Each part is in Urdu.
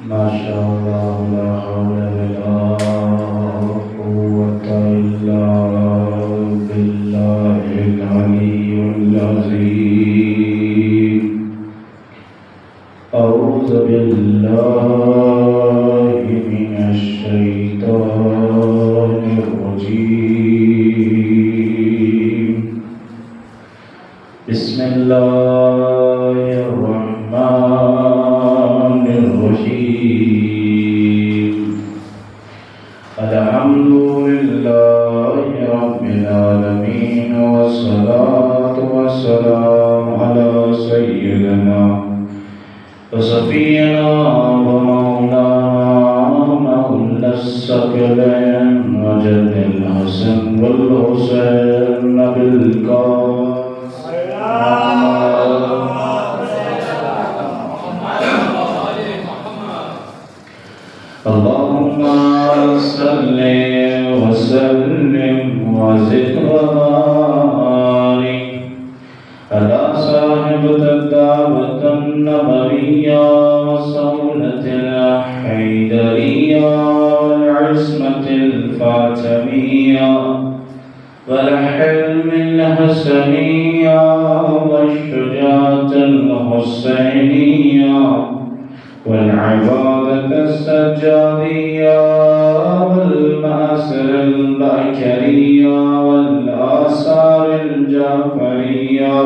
ما شاء الله لا حول ولا قوة إلا بالله العلي العظيم. أعوذ بالله من الشيطان الرجيم. بسم الله الرحمن الرحيم. الحمد لله رب العالمين، والصلاة والسلام على سيدنا وصفينا ومولانا مولى الثقلين وجد الحسن والحسين بالقاسم. اللهم صل وسلم وزد وبارك على صاحب الدعوة النبوية وصولة الحيدرية والعصمة الفاطمية والحلم الحسنية والشجاعة الحسينية والعبادة السجادية والمآثر البكرية والآثار الجعفرية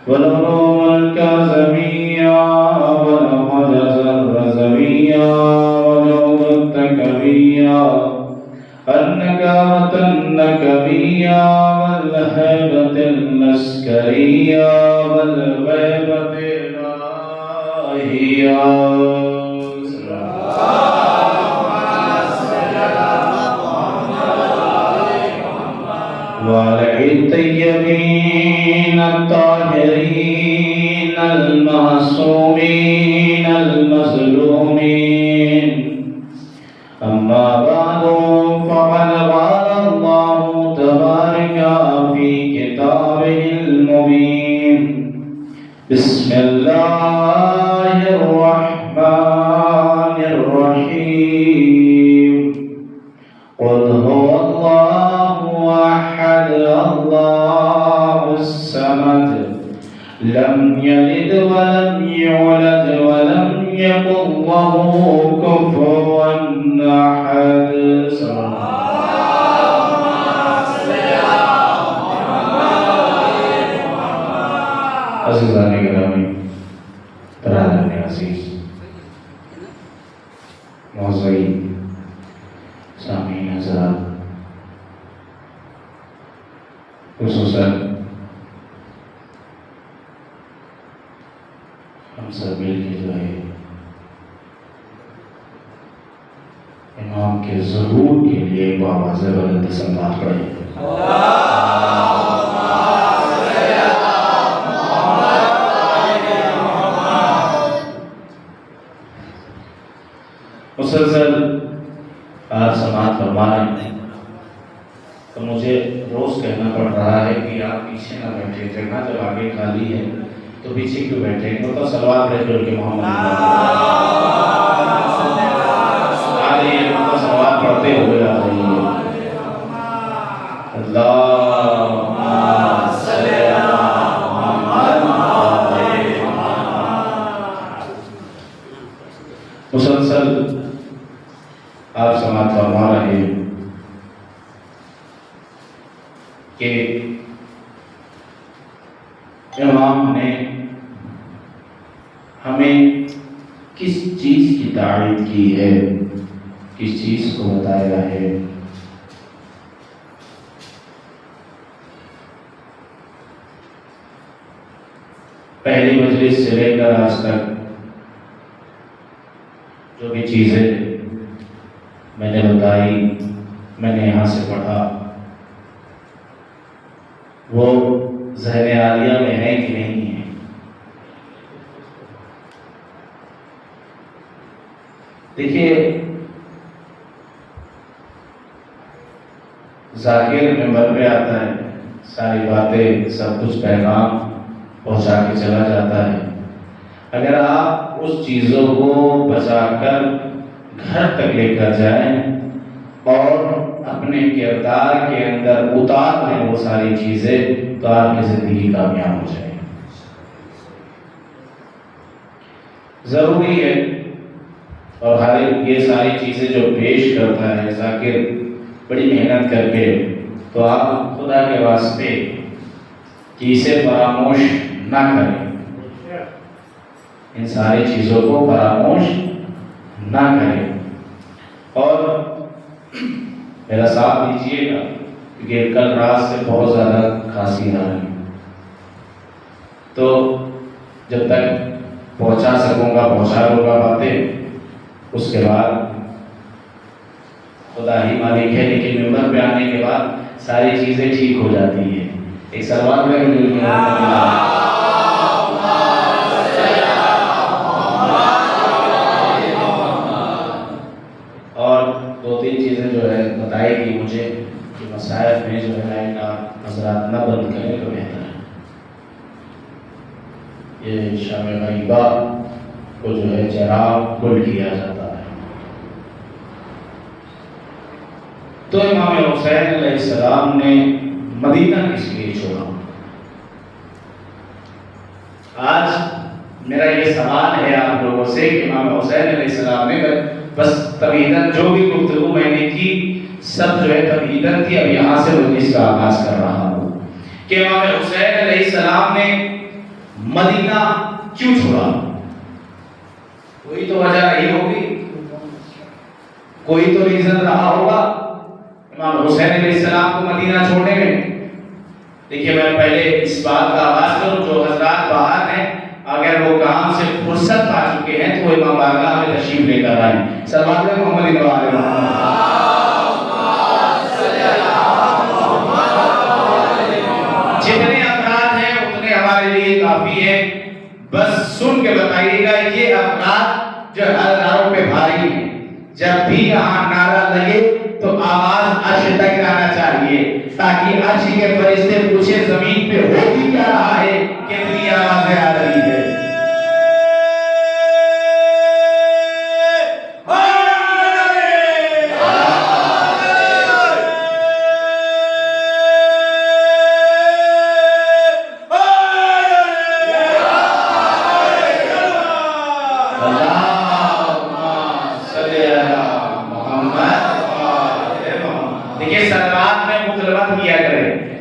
والعلوم الكاظمية والحجز الرزوية والعود التكبية النكامة النكبية والهيبة العسكرية والغيبة وعلى الطيبين الطاهرين المعصومين المظلومين. أما بعد، فقد قال الله تبارك في كتابه المبين: بسم الله الرحمن الرحيم. قل هو الله أحد الله الصمد لم يلد ولم يولد ولم يكن له كفوا أحد. عزیزان گرامی، برادران عزیز، معززین سامعین حضرات، خصوصاً ہم سب مل کے جو ہے امام کے ظہور کے لیے بآواز بلند سماعت پڑھیں. مسلسل آپ سماعت فرما رہے ہیں تو مجھے روز کہنا پڑ رہا ہے کہ آپ پیچھے نہ بیٹھے، جگہ جب آگے خالی ہے تو پیچھے کیوں بیٹھے ہیں؟ تو صلوات رسول کے محمد آئیے، صلوات پڑھتے ہوئے آ رہی ہے. اللہم صلی علی محمد. مسلسل آپ سماعت فرما رہے ہیں کہ امام نے ہمیں کس چیز کی تعریف کی ہے، کس چیز کو بتایا ہے. پہلی مجلس سے لے کر آج تک جو بھی چیزیں میں نے بتائی میں نے یہاں سے پڑھا وہ ذہن عالیہ میں ہے کہ نہیں ہے؟ دیکھیے ذاکر ممبر پہ آتا ہے، ساری باتیں سب کچھ پیغام پہنچا کے چلا جاتا ہے. اگر آپ اس چیزوں کو بچا کر گھر تک لے کر جائیں اور اپنے کردار کے اندر اتار دیں وہ ساری چیزیں، تو آپ کی زندگی کامیاب ہو جائے. ضروری ہے اور ہر یہ ساری چیزیں جو پیش کرتا ہے ذاکر بڑی محنت کر کے، تو آپ خدا کے واسطے کہ اسے فراموش نہ کریں، ان ساری چیزوں کو فراموش نہ کریں. اور میرا ساتھ دیجیے گا کیونکہ کل رات سے بہت زیادہ کھانسی آ رہی، تو جب تک پہنچا سکوں گا پہنچا لوں گا باتیں، اس کے بعد خدا ہی مالک ہے. لیکن ممبر پہ آنے کے بعد ساری چیزیں ٹھیک ہو جاتی ہیں. ایک سلوات میں اور دو تین چیزیں جو ہے بتائی گی مجھے کہ مسائل میں جو ہے نظرات نہ بند کریں تو بہتر ہے. یہ شام غیبہ کو جو ہے چراغ کھل کیا جاتا ہے. تو امام حسین علیہ السلام نے مدینہ کس لیے چھوڑا؟ آج میرا یہ سوال ہے آپ لوگوں سے کہ امام حسین علیہ السلام نے بس تمہیدن جو بھی گفتگو میں نے کی سب جو ہے تمہیدن تھی. اب یہاں سے مجلس کا آغاز کر رہا ہوں کہ امام حسین علیہ السلام نے مدینہ کیوں چھوڑا؟ کوئی تو وجہ نہیں ہوگی، کوئی تو ریزن رہا ہوگا امام حسین علیہ السلام کو مدینہ چھوڑنے میں. دیکھیے میں پہلے اس بات کا آغاز کروں، جو حضرات باہر ہیں اگر وہ کام سے فرصت پا چکے ہیں تو وہ امام بارگاہ میں تشریف لے کر آئیں. صلوات محمد جتنے افراد ہیں اتنے ہمارے لیے کافی ہیں. بس سن کے بتائیے گا یہ افراد جو ہزاروں پہ بھاری ہیں، جب بھی یہاں نعرہ لگے تو آواز عرش تک آنا چاہیے تاکہ عرش کے فرشتے پوچھے زمین پہ ہو بھی کیا رہا ہے، کتنی آوازیں آ رہی ہے.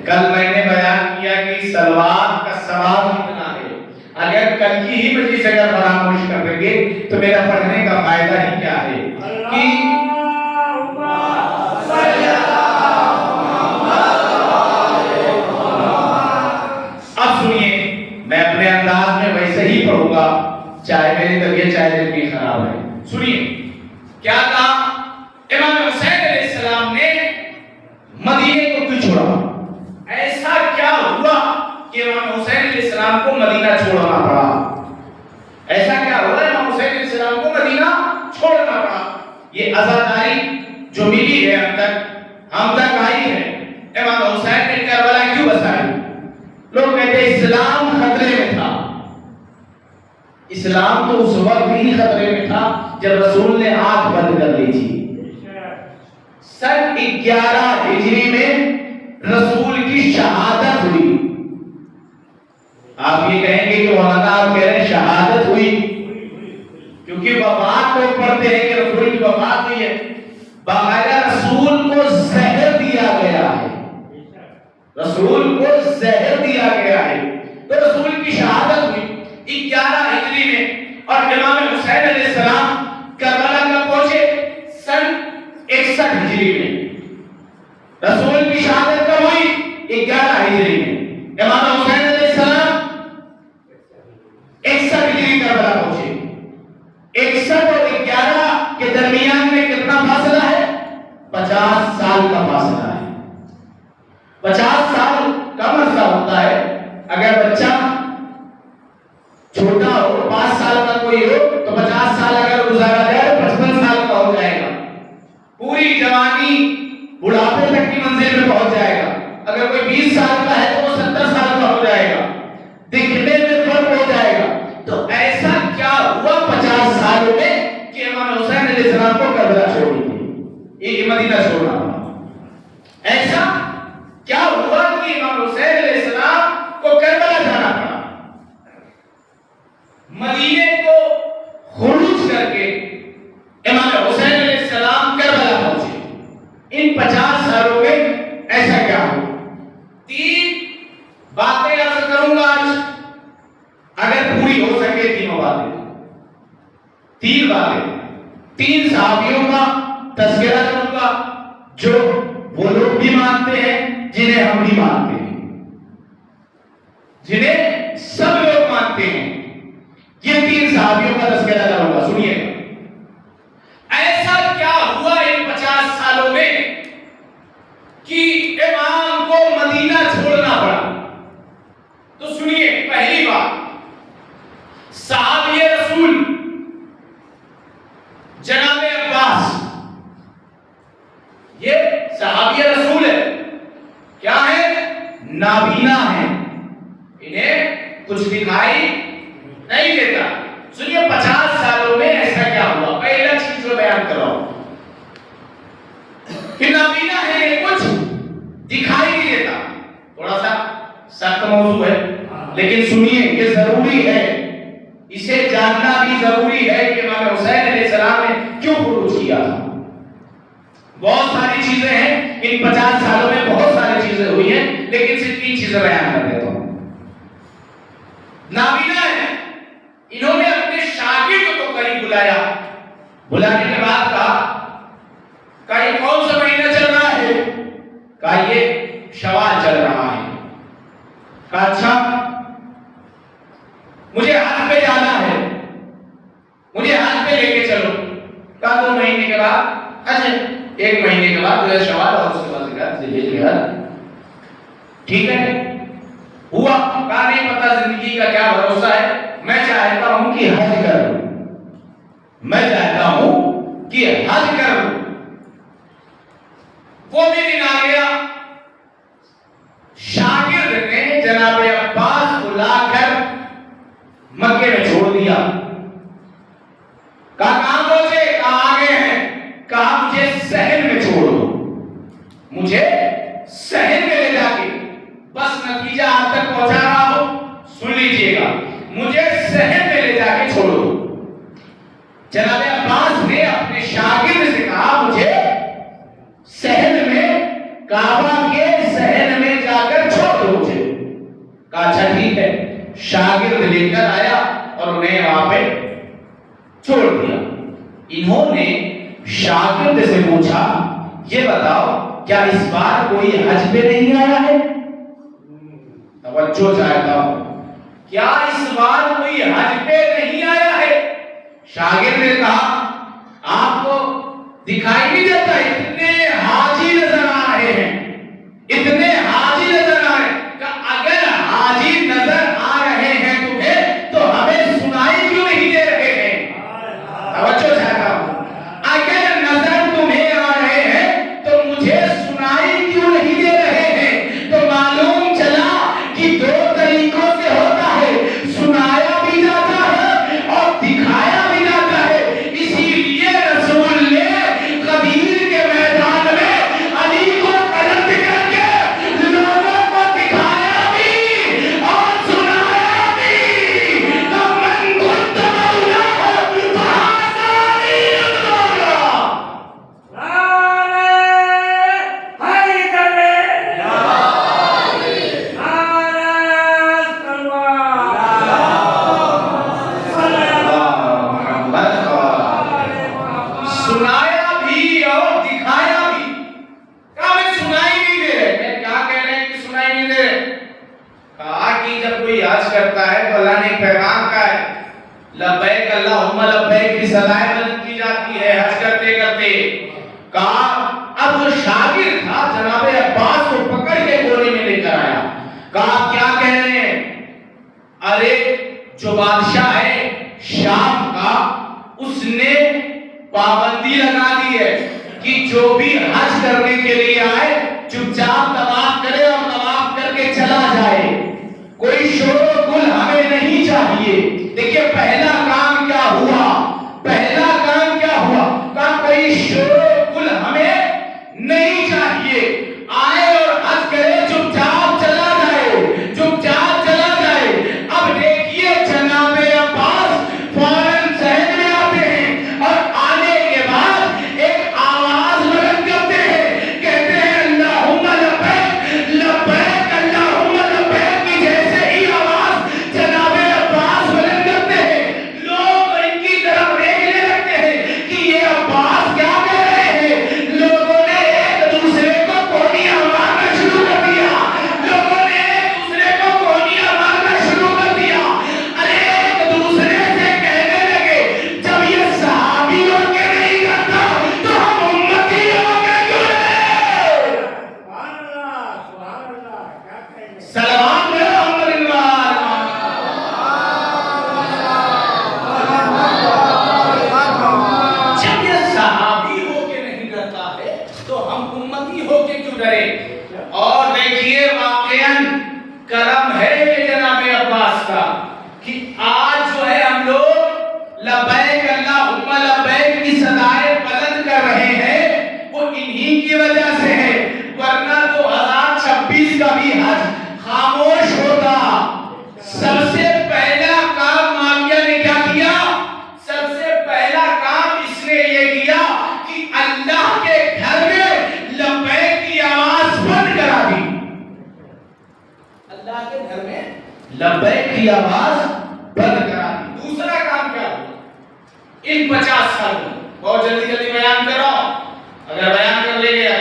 کل میں نے بیان کیا کہ سلوات کا ثواب کتنا ہے. اگر کل کی ہی مجلس اگر فراموش کر دیں گے تو میرا پڑھنے کا فائدہ ہی کیا ہے کہ اب سنیے میں اپنے انداز میں ویسے ہی پڑھوں گا چاہے میری طبیعت چاہے دل کی خراب ہے. سنیے کیا کہا امام حسین علیہ السلام نے مدینے کو کیوں چھوڑا؟ ایسا کیا ہوا کہ امام حسین علیہ السلام کو مدینہ چھوڑنا پڑا؟ ایسا کیا ہوا امام حسین علیہ السلام کو مدینہ چھوڑنا پڑا؟ یہ عزاداری جو ملی ہے ہم تک آئی ہے. امام حسین نے کربلا کیوں بسائی؟ لوگ کہتے ہیں اسلام خطرے میں تھا. اسلام تو اس وقت ہی خطرے میں تھا جب رسول نے آنکھ بند کر لی تھی. سن 11 ہجری میں رسول کی شہادت ہوئی. آپ یہ کہیں گے کہ مولانا آپ کہہ رہے ہیں شہادت ہوئی کیونکہ وفات کو پڑھتے ہیں کہ رسول کی وفات ہوئی ہے. باقاعدہ رسول کو زہر دیا گیا ہے، رسول کو زہر دیا گیا ہے. تو رسول کی شہادت ہوئی 11 ہجری میں اور امام حسین علیہ السلام کربلا کب پہنچے؟ سن 61 ہجری میں. رسول کی شہادت کب ہوئی؟ 11 ہجری میں. امام حسین علیہ السلام 61 ہجری کربلا پہنچے. 61 اور 11 کے درمیان میں کتنا فاصلہ ہے؟ 50 سال کا فاصلہ ہے. 50 سال کم عرصہ ہوتا ہے. اگر بچہ چھوٹا ہو 5 سال کا کوئی ہو تو 50 سال اگر گزارا جائے تو 55 سال کا ہو جائے گا. پوری جوانی بڑھاپے تک کی منزل میں پہنچ جائے گا. اگر کوئی 20 سال کا ہے تو وہ 70 سال کا ہو جائے گا. دکھنے میں فرق ہو جائے گا. تو ایسا کیا ہوا 50 سالوں میں کہ امام حسین علیہ السلام کو کربلا چھوڑی تھی, یہ مدینہ چھوڑنا پڑا. ایسا کیا ہوا کہ امام حسین علیہ السلام کو کربلا جانا پڑا. مدینے کو خروج کر کے امام حسین علیہ السلام کربلا پہنچے. ان 50 سالوں میں ایسا کیا ہوا؟ 3 باتیں عرض کروں گا آج, اگر پوری ہو سکے تینوں باتیں. 3 باتیں, 3 صحابیوں کا تذکرہ کروں گا جو وہ لوگ بھی مانتے ہیں جنہیں ہم بھی مانتے ہیں, جنہیں سب لوگ مانتے ہیں. یہ 3 صحابیوں کا تذکرہ کروں گا, سنیے. ایسا کیا ہوا ان 50 سالوں میں کہ امام کو مدینہ چھوڑنا پڑا؟ تو سنیے. پہلی بات, صحابی رسول جناب عباس, یہ صحابی رسول ہے, کیا ہے؟ نابینا ہے, انہیں کچھ دکھائی نہیں دیتا. سنیے 50 سالوں میں ایسا کیا ہوا. پہلا چیز جو بیان کر رہا ہوں کہ نابینا ہے, یہ کچھ دکھائی نہیں دیتا. تھوڑا سا سخت موضوع ہے لیکن سنیے, یہ ضروری ہے, اسے جاننا بھی ضروری ہے کہ امام حسین علیہ السلام نے کیوں خروج کیا تھا. بہت ساری چیزیں ہیں, ان 50 سالوں میں بہت ساری چیزیں ہوئی ہیں, لیکن صرف 3 چیزیں بیان کر دیتا ہوں. نابینا ہے, انہوں نے اپنے شاگرد کو قریب بلایا. بلانے کے بعد کہا یہ کون سا مہینہ چل رہا ہے؟ کہا یہ شوال چل رہا ہے. کہا اچھا, مجھے حج پہ جانا ہے, مجھے حج پہ لے کے چلو. کہا 2 مہینے کے بعد حج ہے, 1 مہینے کے بعد جو ہے شوال اور اس کے بعد ٹھیک ہے. ہوا. کہا نہیں پتا زندگی کا کیا بھروسہ ہے, میں چاہتا ہوں کہ حج کروں, میں چاہتا ہوں کہ حج کروں. وہ بھی دن آ گیا. شاگرد نے جناب عباس کو لا کر مکے میں چھوڑ دیا. کہا کہاں پہنچے؟ کہا آگے ہیں. کہا مجھے صحن میں چھوڑ دو, مجھے صحن میں لے جا کے, بس نتیجہ آپ تک پہنچا رہا ہوں, سن لیجئے گا, مجھے صحن میں لے جا کے چھوڑ دو. جناب عباس نے اپنے شاگرد سے کہا مجھے صحن میں, کعبہ کے صحن میں جا کر چھوڑ دو مجھے. کہا اچھا ٹھیک ہے. شاگرد لے کر آیا اور انہیں وہاں پہ چھوڑ دیا. انہوں نے شاگرد سے پوچھا یہ بتاؤ کیا اس بار کوئی حج پہ نہیں آیا ہے؟ توجہ چاہتا ہوں, کیا اس بار کوئی حج پہ نہیں آیا ہے؟ شاگرد نے کہا آپ کو دکھائی نہیں دیتا, اتنے حاجی نظر آ رہے ہیں, اتنے حاجی نظر آ رہے ہیں. کہ اگر حاجی نظر آ رہے ہیں تمہیں تو ہمیں سنائی کیوں نہیں دے رہے ہیں؟ توجہ چاہتا ہوں, اگر نظر تمہیں آ رہے ہیں تو مجھے سنائی کیوں نہیں دے رہے ہیں؟ تو معلوم چلا کہ 2 طریقوں سے ہوتا ہے, سنایا بھی جاتا ہے اور دکھایا بھی جاتا ہے. اسی لیے رسول نے غدیر کے میدان میں علی کو قلم کر کے لوگوں کو دکھایا بھی اور سنایا بھی. تو من كنت مولاه فهذا علي المولى. سنایا بھی اور دکھایا بھی. کہا میں سنائی نہیں دے رہے. میں کیا کہہ رہے ہیں کہ سنائی نہیں دے رہے؟ کہا کہ جب کوئی حج کرتا ہے تو اللہ نے ایک پیغام کہا ہے, لبیک اللہم لبیک کی صدائے بلند کی جاتی ہے حج کرتے کرتے. کہا اب جو شاگرد تھا کہا کیا کہہ رہے ہیں؟ ارے جو بادشاہ ہے شام کا اس نے پابندی لگا دی ہے کہ جو بھی حج کرنے کے لیے آئے چپ چاپ طواف کرے اور طواف کر کے چلا جائے، کوئی شور و گل ہمیں نہیں چاہیے۔ دیکھیے پہلا کام کیا ہوا، پہلا کام کیا ہوا، کہا کوئی شور و گل ہمیں نہیں چاہیے، آئے اور حج کرے چپ چاپ چلا جائے، چپ چاپ چلا جائے۔ اب دیکھیے جناب عباس فوراً ذہن میں آتے ہیں اور آنے کے بعد ایک آواز بلند کرتے ہیں، کہتے ہیں اللہم لبیک لبیک اللہم لبیک کی جیسے ہی آواز جناب عباس بلند کرتے ہیں، لوگ ان کی طرف دیکھنے لگتے ہیں کہ یہ عباس کیا کہہ رہے ہیں۔ لوگوں نے ایک دوسرے کو کونیاں مارنا شروع کر دیا، لوگوں نے ایک دوسرے کو کونیاں مارنا شروع کر دیا، ارے ایک دوسرے سے کہنے لگے جب یہ صحابی ہو کے نہیں کرتا تو ہم امتی ہو کے کیوں رہے؟ سبحان اللہ کیا کہیں گے؟ سلام محمد جب یہ صحابی ہو کے نہیں ڈرتا ہے تو ہم امتی ہو کے کیوں ڈرے؟ اور دیکھیے واقعاً کرم ہے یہ جناب عباس کا کہ آج جو ہے ہم لوگ لبیک اللہم لبیک کی صدائیں بلند کر رہے ہیں، وہ انہی کی وجہ سے ہے، ورنہ 2026 کا بھی حج خاموش ہوتا۔ سب سے پہلا کام معاویہ نے کیا کیا؟ سب سے پہلا کام اس نے یہ کیا کہ اللہ کے گھر میں لبیک کی آواز بند کرا دی۔ اللہ کے گھر میں لبیک کی آواز بند کرا دی۔ دوسرا کام کیا ہوا ان 50 سالوں میں؟ بہت جلدی جلدی بیان کر رہا ہوں، اگر بیان کر لے گیا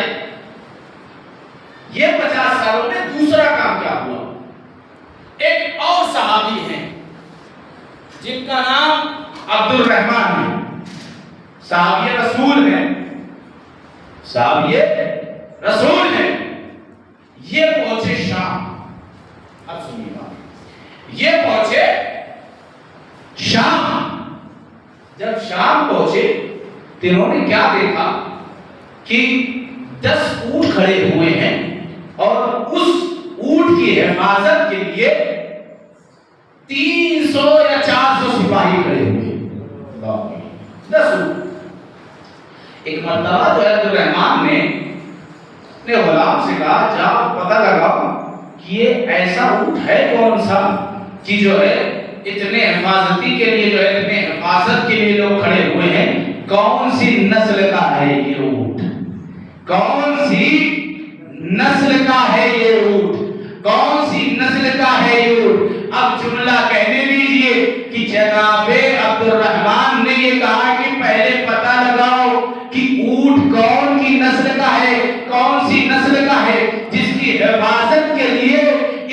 یہ 50 سالوں میں دوسرا کام کیا ہوا؟ ایک اور صحابی ہیں جن کا نام عبد الرحمن ہے، صحابی رسول ہیں، صحابی رسول ہیں، یہ پہنچے شام۔ اب سنیے بات، یہ پہنچے شام۔ جب شام پہنچے تو انہوں نے کیا دیکھا کہ 10 اونٹ کھڑے ہوئے ہیں اور اس اونٹ کی حفاظت کے لیے 300 یا 400 سپاہی کھڑے ہوئے ہیں۔ 10 اونٹ۔ ایک مرتبہ جو عبد الرحمن نے اپنے غلام سے کہا جاؤ پتہ لگاؤ کہ یہ ایسا اونٹ ہے کون سا کہ جو ہے اتنے حفاظتی کے لیے جو ہے اتنے حفاظت کے لیے لوگ کھڑے ہوئے ہیں، کون سی نسل کا ہے یہ اونٹ، کون سی نسل کا ہے یہ اونٹ، کون سی نسل کا ہے یہ اونٹ۔ اب جملہ کہنے دیجئے کہ جناب عبد الرحمن نے یہ کہا کہ پہلے پتہ لگاؤ کہ اونٹ کون کی نسل کا ہے، کون سی نسل کا ہے جس کی حفاظت کے لیے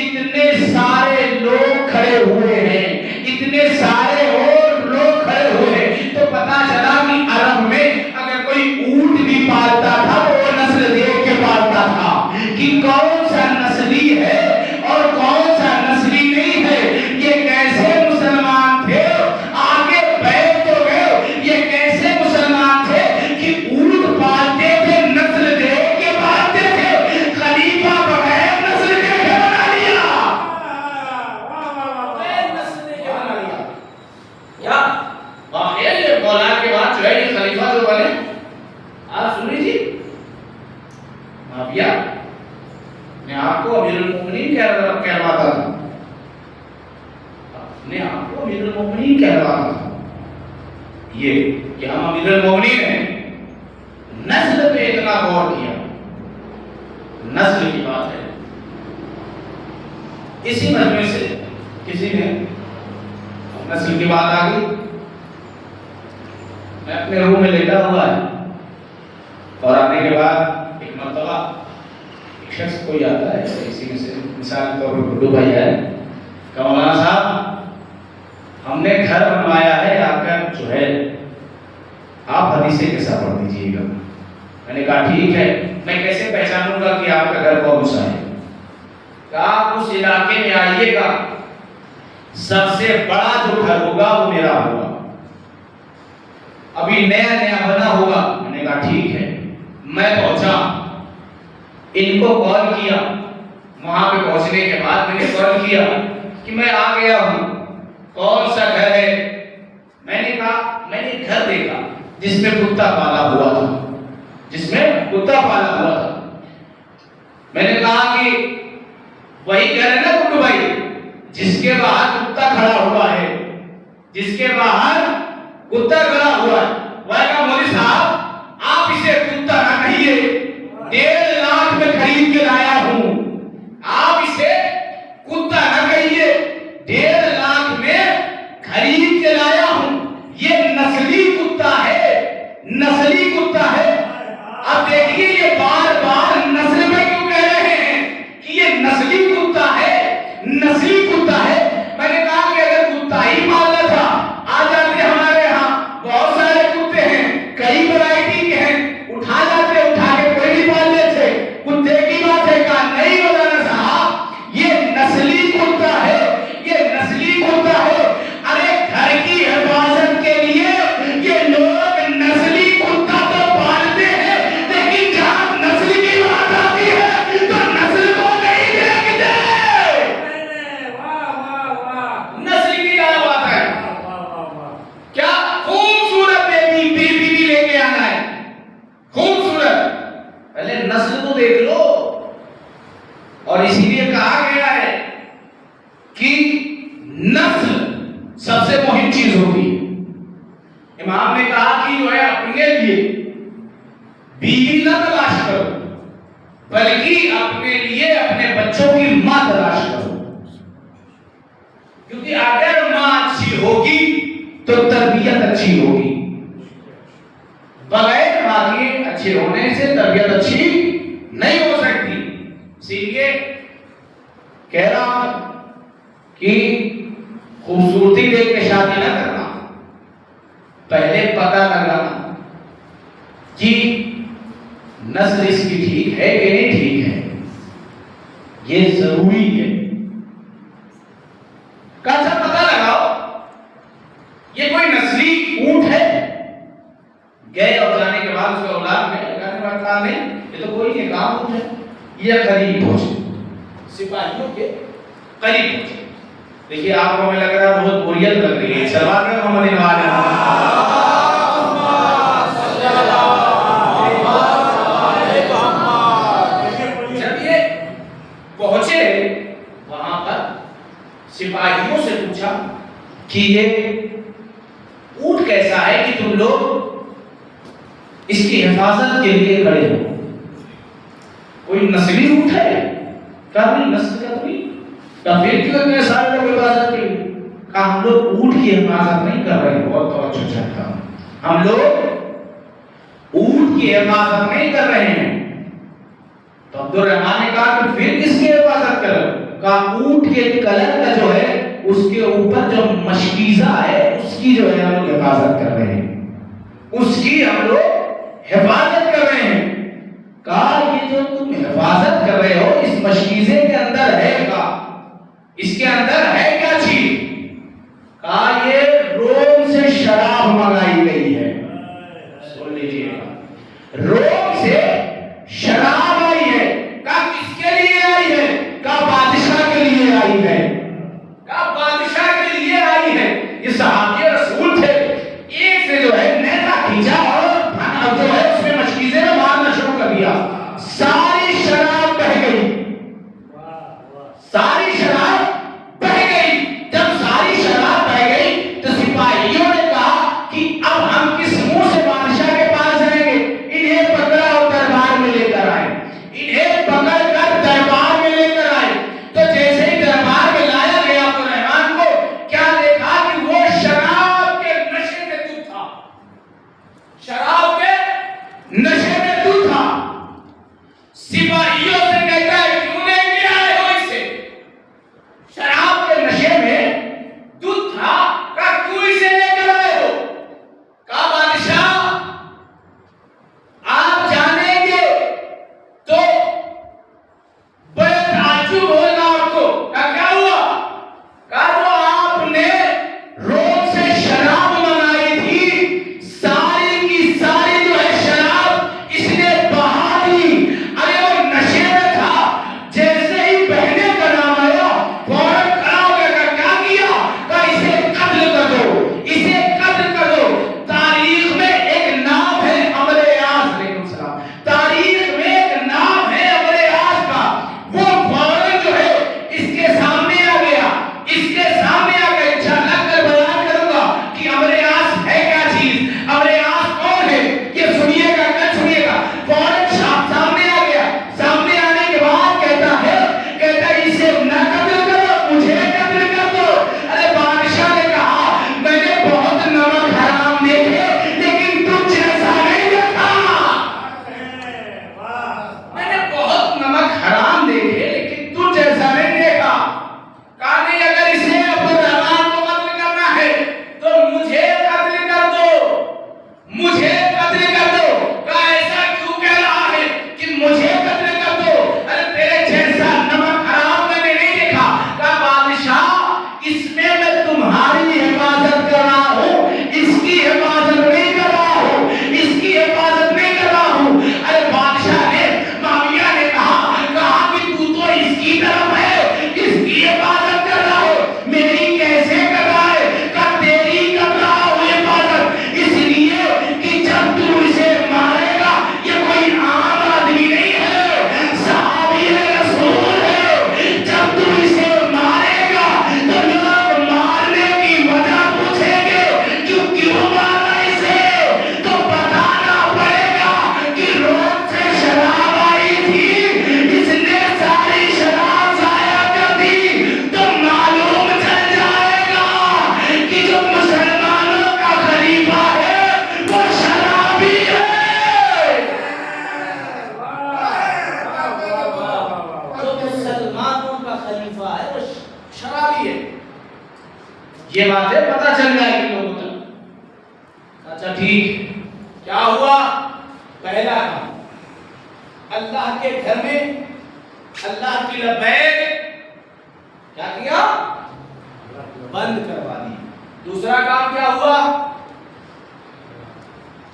اتنے سارے لوگ کھڑے ہوئے ہیں، اتنے سارے اور لوگ کھڑے ہوئے ہیں۔ تو پتہ چلا کہ عرب میں اگر کوئی اونٹ بھی پالتا تھا وہ نسل دیکھ کے پالتا تھا کہ کون سا نسلی ہے اور کون سا نسلی نہیں ہے۔ یہ کیسے مسلمان تھے، آگے بیٹھ تو گئے، یہ کیسے مسلمان تھے کہ اونٹ پالتے تھے نسل دیکھ کے پالتے تھے، خلیفہ بغیر نسل دیکھ کے بنا لیا، بغیر نسل دیکھ کے بنا لیا۔ کیا واقعہ یہ مولا کے بعد جو ہے یہ خلیفہ جو بنے، آپ سن لیجیے، معاویہ نے آپ کو امیر المومنین کہلواتا تھا، اپنے آپ کو امیر المومنین کہلواتا تھا، یہ کہ ہم امیر المومنین ہیں۔ نسل پہ اتنا غور کیا، نسل کی بات ہے۔ اسی مجمع سے کسی نے نسل کی بات آ گئی، میں اپنے روم میں لیٹا ہوا ہے اور آنے کے بعد ایک مرتبہ ایک شخص کوئی آتا ہے، کسی میں سے مثال کے طور پر گڈو بھائی ہے، کہ مولانا صاحب ہم نے گھر بنوایا ہے، آپ کا جو ہے آپ حدیثیں کیسا پڑھ دیجیے گا۔ میں نے کہا ٹھیک ہے، میں کیسے پہچانوں گا کہ آپ کا گھر کون سا ہے؟ کہ آپ اس علاقے میں آئیے گا، سب سے بڑا جو گھر ہوگا وہ میرا ہوگا، ابھی نیا نیا بنا ہوگا۔ میں نے کہا ٹھیک ہے۔ میں پہنچا، ان کو کال کیا، وہاں پہ پہنچنے کے بعد میں نے کال کیا کہ میں آ گیا ہوں، کون سا گھر ہے؟ میں نے کہا میں نے گھر دیکھا جس میں کتا پالا ہوا تھا، جس میں کتا پالا ہوا تھا۔ میں نے کہا کہ وہی گھر ہے نا گڈو بھائی جس کے باہر کتا کھڑا ہوا ہے، جس کے باہر کتا کھڑا ہوا ہے؟ وہ کہا مولوی صاحب آپ اسے کتا نہ کہیے، 1.5 لاکھ میں خرید کے لایا ہوں، آپ اسے کتا نہ کہیے، 1.5 لاکھ میں خرید کے لایا ہوں، یہ نسلی کتا ہے، نسلی کتا ہے۔ اب دیکھیے یہ بار بار نسل میں کیوں کہہ رہے ہیں کہ یہ نسلی کتا ہے، نسلی کتا ہے۔ میں نے کہا کہ اگر کتا ہی پالنا تھا آ جاتے ہمارے ہاں، بہت سارے کتے ہیں، کئی ورائٹی کے ہیں، اٹھا جاتے، اٹھا کے کوئی بھی پال لیتے، کتے کی بات ہے۔ کہا نہیں مولانا صاحب یہ نسلی کتا ہے، یہ نسلی کتا ہے۔ ارے گھر کی حفاظت کے لیے یہ لوگ نسلی کتا تو پالتے ہیں، لیکن جہاں نسل کی بات آتی ہے تو نسل کو نہیں دیکھتے۔ واہ واہ واہ نسل کی کیا بات ہے؟ واہ واہ واہ کیا خوبصورت بیبی بھی لے کے آنا ہے، خوبصورت، پہلے نسل تو دیکھ لو۔ اور اسی لیے کہا گیا ہے کہ نسل سب سے مہم چیز ہوتی ہے۔ امام نے کہا کہ جو ہے اپنے لیے بیوی نہ تلاش کرو، بلکہ اپنے لیے اپنے بچوں کی ماں تلاش کرو، کیونکہ اگر ماں اچھی ہوگی تو تربیت اچھی ہوگی، بغیر ماں کے اچھے ہونے سے تربیت اچھی نہیں ہو سکتی۔ اسی لیے کہہ رہا ہوں کہ خوبصورتی دیکھ کے شادی نہ کرنا، پہلے پتہ لگانا کہ نسل اس کی ٹھیک ہے کہ نہیں ٹھیک ہے، یہ ضروری ہے۔ کیسا پتہ لگاؤ یہ کوئی نسلی اونٹ ہے، گئے اور جانے کے بعد اس کا اولاد میں لگانے والا کام نہیں، یہ تو کوئی نہیں کام اونٹ ہے، یہ قریب پہنچے، سپاہیوں کے قریب پہنچے۔ دیکھیے آپ کو ہمیں لگ رہا ہے بہت بوریت لگ رہی ہے، سلوات میں محمد انوار جب یہ پہنچے وہاں پر سپاہیوں سے پوچھا کہ یہ اونٹ کیسا ہے کہ تم لوگ اس کی حفاظت کے لیے کھڑے ہو؟ کوئی نسلی اونٹ ہے؟ کیا کوئی نسل کا کوئی یا پھر کیوں اتنے سارے لوگ حفاظت کے لیے؟ کہا ہم لوگ اونٹ کی حفاظت نہیں کر رہے ہیں، بہت توجہ چاہتا ہوں، ہم لوگ اونٹ کی حفاظت نہیں کر رہے ہیں۔ تو عبد الرحمن نے کہا کہ پھر کس کی حفاظت کرو؟ کہا اونٹ کے کلر کا جو ہے اس کے اوپر جو مشکیزہ ہے اس کی جو ہے ہم لوگ حفاظت کر رہے ہیں، اس کی ہم لوگ حفاظت کر رہے ہیں۔ کہا یہ جو تم حفاظت کر رہے ہو اس مشکیزے کے اندر ہے کیا؟ اس کے اندر ہے کیا چیز؟ کہا یہ روم سے شراب منگائی گئی ہے۔ سن لیجیے گا، روم سے شراب آئی ہے۔ کہا کس کے لیے آئی ہے؟ کہا بادشاہ کے لیے آئی ہے، کہا بادشاہ کے لیے آئی ہے۔ یہ صحابی رسول تھے، ایک سے جو ہے نیزہ کھینچا اور جو ہے اس میں مشکیزے میں مارنا شروع کر دیا، ساری شراب بہہ گئی، ساری شراب بہہ گئی۔ جب ساری شراب بہہ گئی تو سپاہیوں نے کہا کہ اب ہم کس منہ سے بادشاہ کے پاس جائیں گے؟ انہیں پکڑا اور دربار میں لے کر آئے، انہیں پکڑ کر دربار میں لے کر آئے۔ تو جیسے ہی دربار میں لایا گیا تو رحمان کو کیا دیکھا کہ وہ شراب کے نشے میں تو تھا، شراب کے نشے میں تو تھا۔ سپاہیوں سے کہتا ہے کیوں لے کے آئے ہو اسے؟ شراب کے نشے میں دودھ تھا، کہا کیوں اسے لے کر آئے ہو؟ کہا بادشاہ آپ جانیں گے تو بڑے تعجب ہوگا آپ کو یہ باتیں پتہ چل جائے گی لوگوں تک. اچھا ٹھیک، کیا ہوا؟ پہلا کام اللہ کے گھر میں اللہ کی لبیک کیا کیا؟ بند کروا دی. دوسرا کام کیا ہوا؟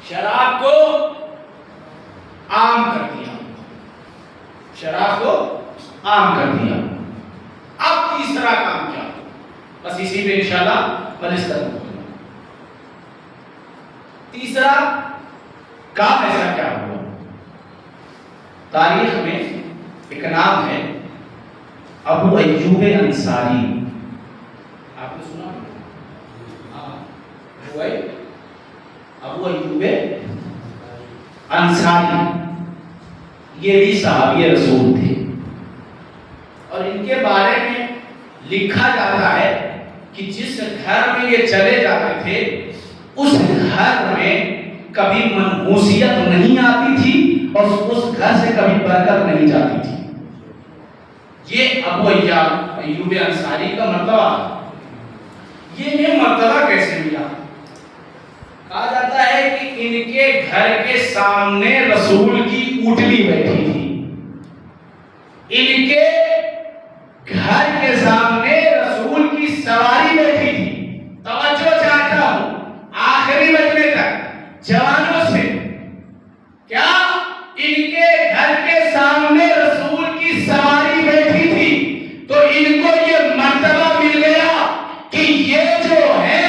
شراب کو عام کر دیا. شراب کو عام کر دیا. اب تیسرا کام کیا؟ بس اسی پہ انشاءاللہ بلس کروں گا. تیسرا کام ایسا کیا ہوا؟ تاریخ میں ایک نام ہے ابو ایوب انصاری. آپ نے سنا؟ ابو ایوب انصاری یہ بھی صحابی رسول تھے، اور ان کے بارے میں لکھا جاتا ہے کہ جس گھر میں یہ چلے جاتے تھے اس گھر میں کبھی منحوسیت نہیں آتی تھی اور اس گھر سے کبھی برکت نہیں جاتی تھی. یہ ابو ایوب انصاری کا مرتبہ. یہ مرتبہ کیسے ملا؟ کہا جاتا ہے کہ ان کے گھر کے سامنے رسول کی اونٹنی بیٹھی تھی. ان کے گھر کے سامنے رسول کی سواری بیٹھی تھی. توجہ چاہتا ہوں آخری مجمع تک جوانوں سے، کیا ان کے گھر کے سامنے رسول کی سواری بیٹھی تھی تو ان کو یہ مرتبہ مل گیا کہ یہ جو ہے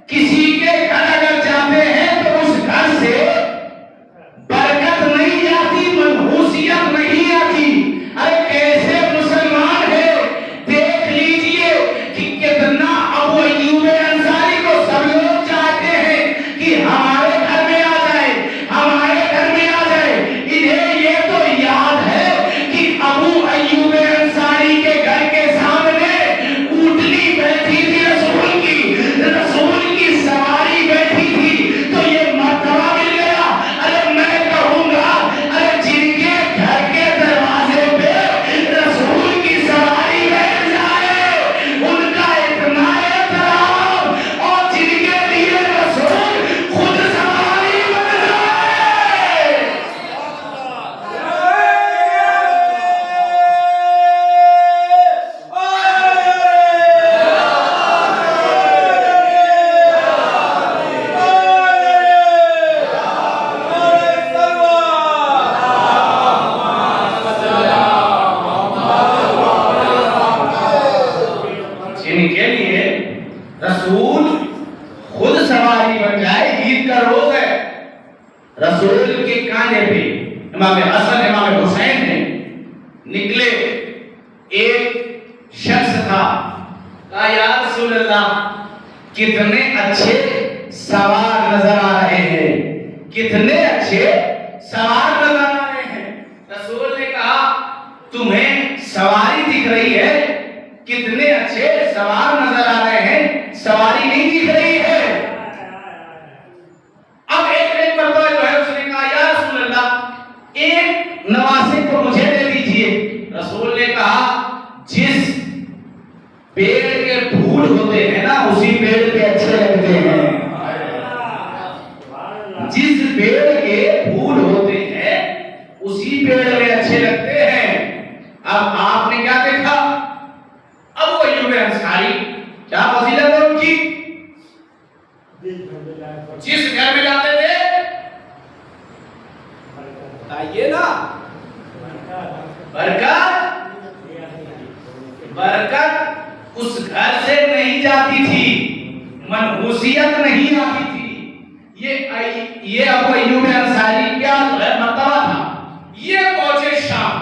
کسی کے گھر اگر جاتے ہیں تو اس گھر سے برکت نہیں آتی، منحوسیت نہیں آتی. ارے کیسے مسلمان ہے، دیکھ لیجئے کہ کتنا ابو ایوب انصاری کو سب لوگ چاہتے ہیں کہ ہمارے گھر میں آ جائے، ہمارے گھر میں آ جائے. انہیں یہ تو یاد ہے کہ ابو ایوب انصاری کے گھر کے سامنے اونٹنی بیٹھی تھی، رسول کی سواری بیٹھی تھی تو یہ مرتبہ مل گیا. ارے میں کہوں گا، ارے جن کے گھر کے دروازے پہ رسول کی سواری بیٹھ جائے ان کا اتنا احترام، اور جن کے لیے رسول خود سواری بن جائے. جن کے لیے رسول خود سواری بن جائے. عید کا روز ہے، رسول کے کاندھے پہ امام حسن امام حسین نے نکلے. ایک شخص تھا، کہا یا رسول اللہ کتنے اچھے سوار نظر آ رہے ہیں، کتنے اچھے سوار نظر آ رہے ہیں. رسول نے کہا تمہیں سواری دکھ رہی ہے، کتنے اچھے سوار نظر آ رہے ہیں، سواری نہیں دکھ رہی ہے. اب ایک مرتبہ جو ہے اس نے کہا یا رسول اللہ ایک نواسے کو مجھے دے دیجئے. رسول نے کہا جس پیڑ کے پھول ہوتے ہیں نا اسی پیڑ پہ اچھے لگتے ہیں. جس پیڑ کے پھول ہوتے ہیں اسی پیڑ میں اچھے لگتے ہیں. اب آپ نے کیا دیکھا؟ ابو ایوب انصاری کیا فضیلت ہے ان کی؟ جس گھر میں جاتے تھے بتائیے نا، برکت اس گھر سے نہیں جاتی تھی، منحوسیت نہیں آتی تھی. یہ ابو ایوب انصاری کیا مرتبہ تھا. یہ پہنچے شام،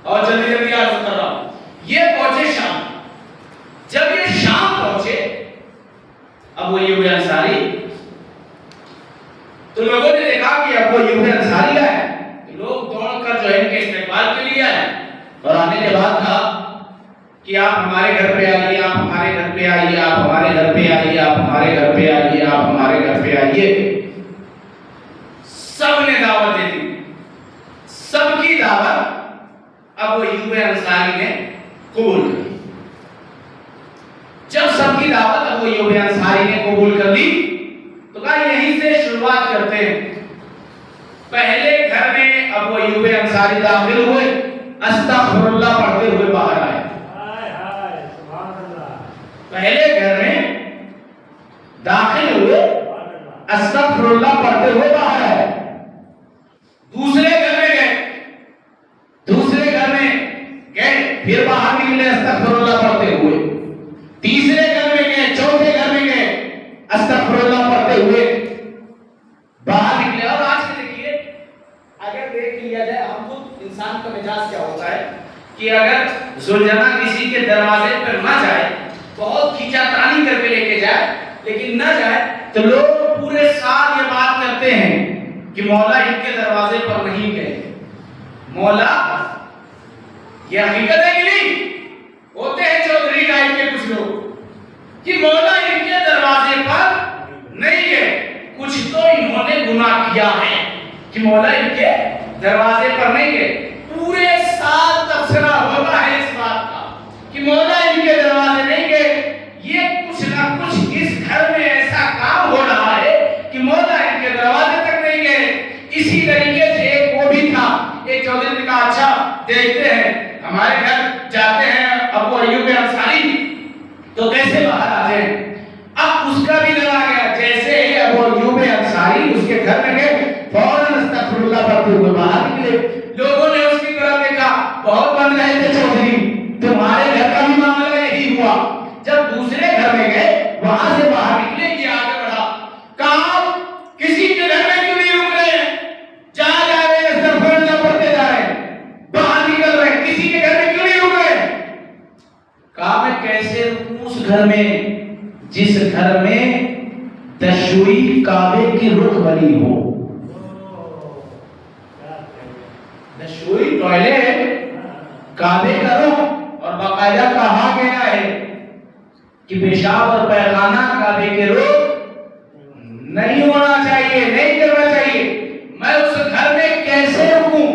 اور جلدی جلدی عرض کر رہا ہوں، یہ پہنچے شام. جب یہ شام پہنچے ابو ایوب انصاری تو لوگوں نے دیکھا کہ ابو ایوب انصاری آئے. لوگ دوڑ کر جو ہے ان کے استقبال کے لیے آئے اور آنے کے بعد کہا کہ آپ ہمارے گھر پہ آئیے، آپ ہمارے گھر پہ آئیے، آپ ہمارے گھر پہ آئیے، آپ ہمارے گھر پہ آئیے، آپ ہمارے گھر پہ آئیے. سب نے دعوت دے دی. سب کی دعوت ابو ایوب انصاری نے قبول کی. جب سب کی دعوت ابو ایوب انصاری نے قبول کر لی تو کہا یہیں سے شروعات کرتے ہیں. پہلے گھر میں ابو ایوب انصاری داخل ہوئے, استغفر اللہ پڑھتے ہوئے باہر آئے. پہلے گھر میں داخل ہوئے, استغفر اللہ پڑھتے ہوئے باہر آئے. دوسرے گھر میں گئے, پھر باہر نکلے استغفر اللہ پڑھتے ہوئے. تیسرے گھر میں گئے, چوتھے گھر میں گئے, استغفر اللہ پڑھتے ہوئے باہر نکلے. اور آج کے دیکھیے, اگر دیکھ لیا جائے ہم خود انسان کا مزاج کیا ہوتا ہے کہ اگر زلجھنا کسی کے دروازے پر نہ جائے, بہت کھینچا تانی کر کے لے کے جائے لیکن نہ جائے, تو لوگ پورے سال یہ بات کرتے ہیں کہ مولا ان کے دروازے پر نہیں گئے. مولا یہ حقیقت ہے کہ نہیں؟ ہوتے ہیں چودھری ٹائپ کے کچھ لوگ کہ مولا ان کے دروازے پر نہیں گئے, کچھ تو انہوں نے گناہ کیا ہے کہ مولا ان کے دروازے پر نہیں گئے. پورے سال تبصرہ ہوتا ہے اس بات کا کہ مولا ان کے دروازے نہیں گئے. یہ کچھ نہ کچھ اس گھر میں ایسا کام ہو رہا ہے کہ مولا ان کے دروازے تک نہیں گئے. اسی طریقے سے ایک وہ بھی تھا, ایک چودھری نے کہا اچھا دیکھتے ہیں, ہمارے گھر جاتے ہیں ابو ایوب انصاری تو کیسے باہر آتے ہیں. اب اس کا بھی لگا گیا, جیسے ہی ابو ایوب انصاری اس کے گھر میں گئے فوراً استغفر اللہ پڑھتے ہوئے باہر نکلے. لوگوں نے اس کی طرف دیکھا, بہت بن رہے تھے چودھری, تمہارے گھر کا بھی معاملہ یہی ہوا. جب دوسرے گھر میں گئے وہاں سے باہر نکلے, یہ آگے بڑھا, کہا کسی کے گھر میں کیوں نہیں رک رہے ہیں, جا رہے ہیں استغفر اللہ پڑھتے جا رہے ہیں, باہر نکل رہے ہیں, کسی کے گھر میں کیوں نہیں رک رہے. کہا میں کیسے رکوں اس گھر میں جس گھر میں دشوئی کعبے کی رخ بنی ہو. دشوئی ٹوائلٹ کعبے کا رخ, اور باقاعدہ کہا گیا ہے کہ پیشاب اور پیخانہ کعبے کے رخ نہیں ہونا چاہیے, نہیں کرنا چاہیے. میں اس گھر میں کیسے رکوں.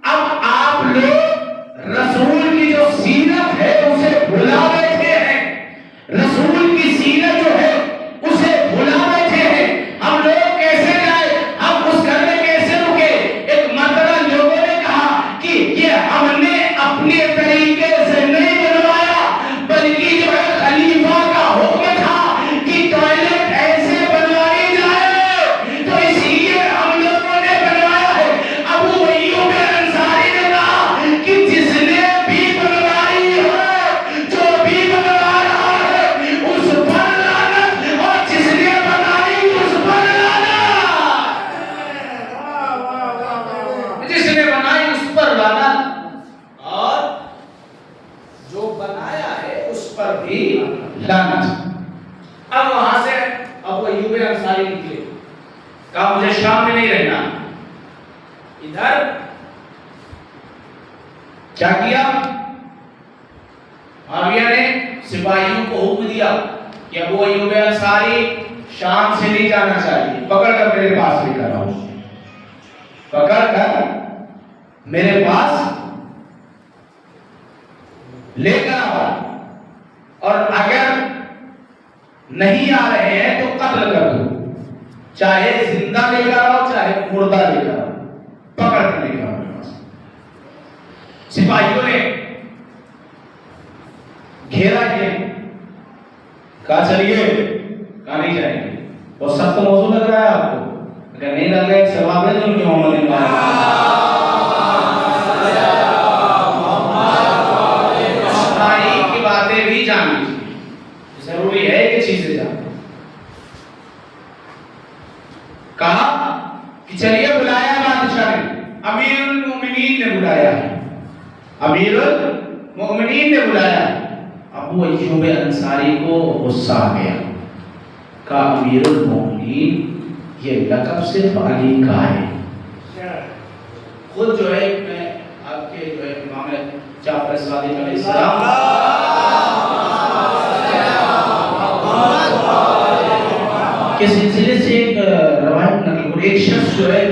اب آپ لوگ رسول کی جو سیرت ہے اسے بھلا بیٹھے ہیں, رسول کی سیرت جو ہے اسے بھلا بیٹھے ہیں. ہم لوگ کیسے جائے, ہم اس گھر میں کیسے رکے. ایک مرتبہ لوگوں نے کہا کہ یہ ہم نے اپنے طریقے سے نہیں بنوایا, بلکہ جو ہے خلیفہ کا حکم تھا کہ ٹوائلٹ ایسے بنوائی جائے, تو اس لیے ہم لوگوں نے بنوایا ہے. ابو ایوب انصاری نے کہا کہ جس نے بھی بنوائی ہے, جو بھی بنوا رہا ہے اس پر لعنت, اور جس نے بنائی اس پر لعنت, جس نے بنائی اس پر لعنت, اور جو بنایا ہے اس پر بھی لعنت. اب وہاں سے ابو ایوب انصاری نکلے, کہا مجھے شام میں نہیں رہنا. ادھر کیا کیا, معاویہ نے سپاہیوں کو حکم دیا کہ ابو ایوب انصاری شام سے نہیں جانا چاہیے, پکڑ کر میرے پاس لے کر آؤ, پکڑ کر میرے پاس لے کر آؤ, اور اگر نہیں آ رہے ہیں تو قتل کر دو, چاہے زندہ لے کر آؤ چاہے مردہ لے کر آؤ, پکڑ کر لے کر آؤ میرے پاس. سپاہیوں نے گھیرا کیا, کہا چلیے, کہا نہیں جائیں گے. بہت سخت موضوع لگ رہا ہے آپ کو, اگر نہیں لگ رہا ہے سواب ہے جو محمد کی باتیں بھی جان لیجیے, ضروری ہے کہ چیزیں جانیں. کہا کہ چلیے بلایا بادشاہ نے, امیر المومنین نے بلایا ہے, امیر المومنین نے بلایا. ابو ایوب انصاری کو غصہ آ گیا, کہا امیر المومنین یہ لقب صرف علی کا ہے. خود جو ہے میں آپ کے جو ہے امام جعفر صادق علیہ السلام کے سلسلے سے ایک روایت نقل, ایک شخص جو ہے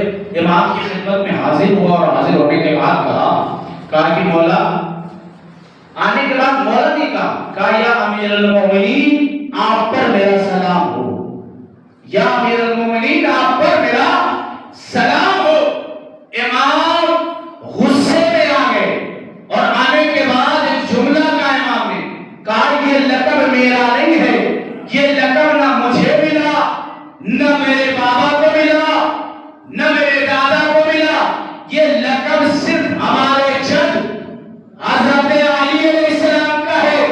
امام کی خدمت میں حاضر ہوا اور حاضر ہونے کے بعد کہا کہ مولا, آنے کے بعد مولا نے کہا یا امیر المومنین آپ پر میرا سلام ہو، یا امیر المومنین آپ پر میرا سلام ہو۔ امام غصے میں آ گئے اور آنے کے بعد ایک جملہ کہا امام نے، کہا یہ لقب میرا نہیں ہے، یہ لقب نہ مجھے ملا، نہ میرے بابا کو ملا، نہ میرے دادا کو ملا، یہ لقب صرف ہمارے جد حضرت علی علیہ السلام کا ہے،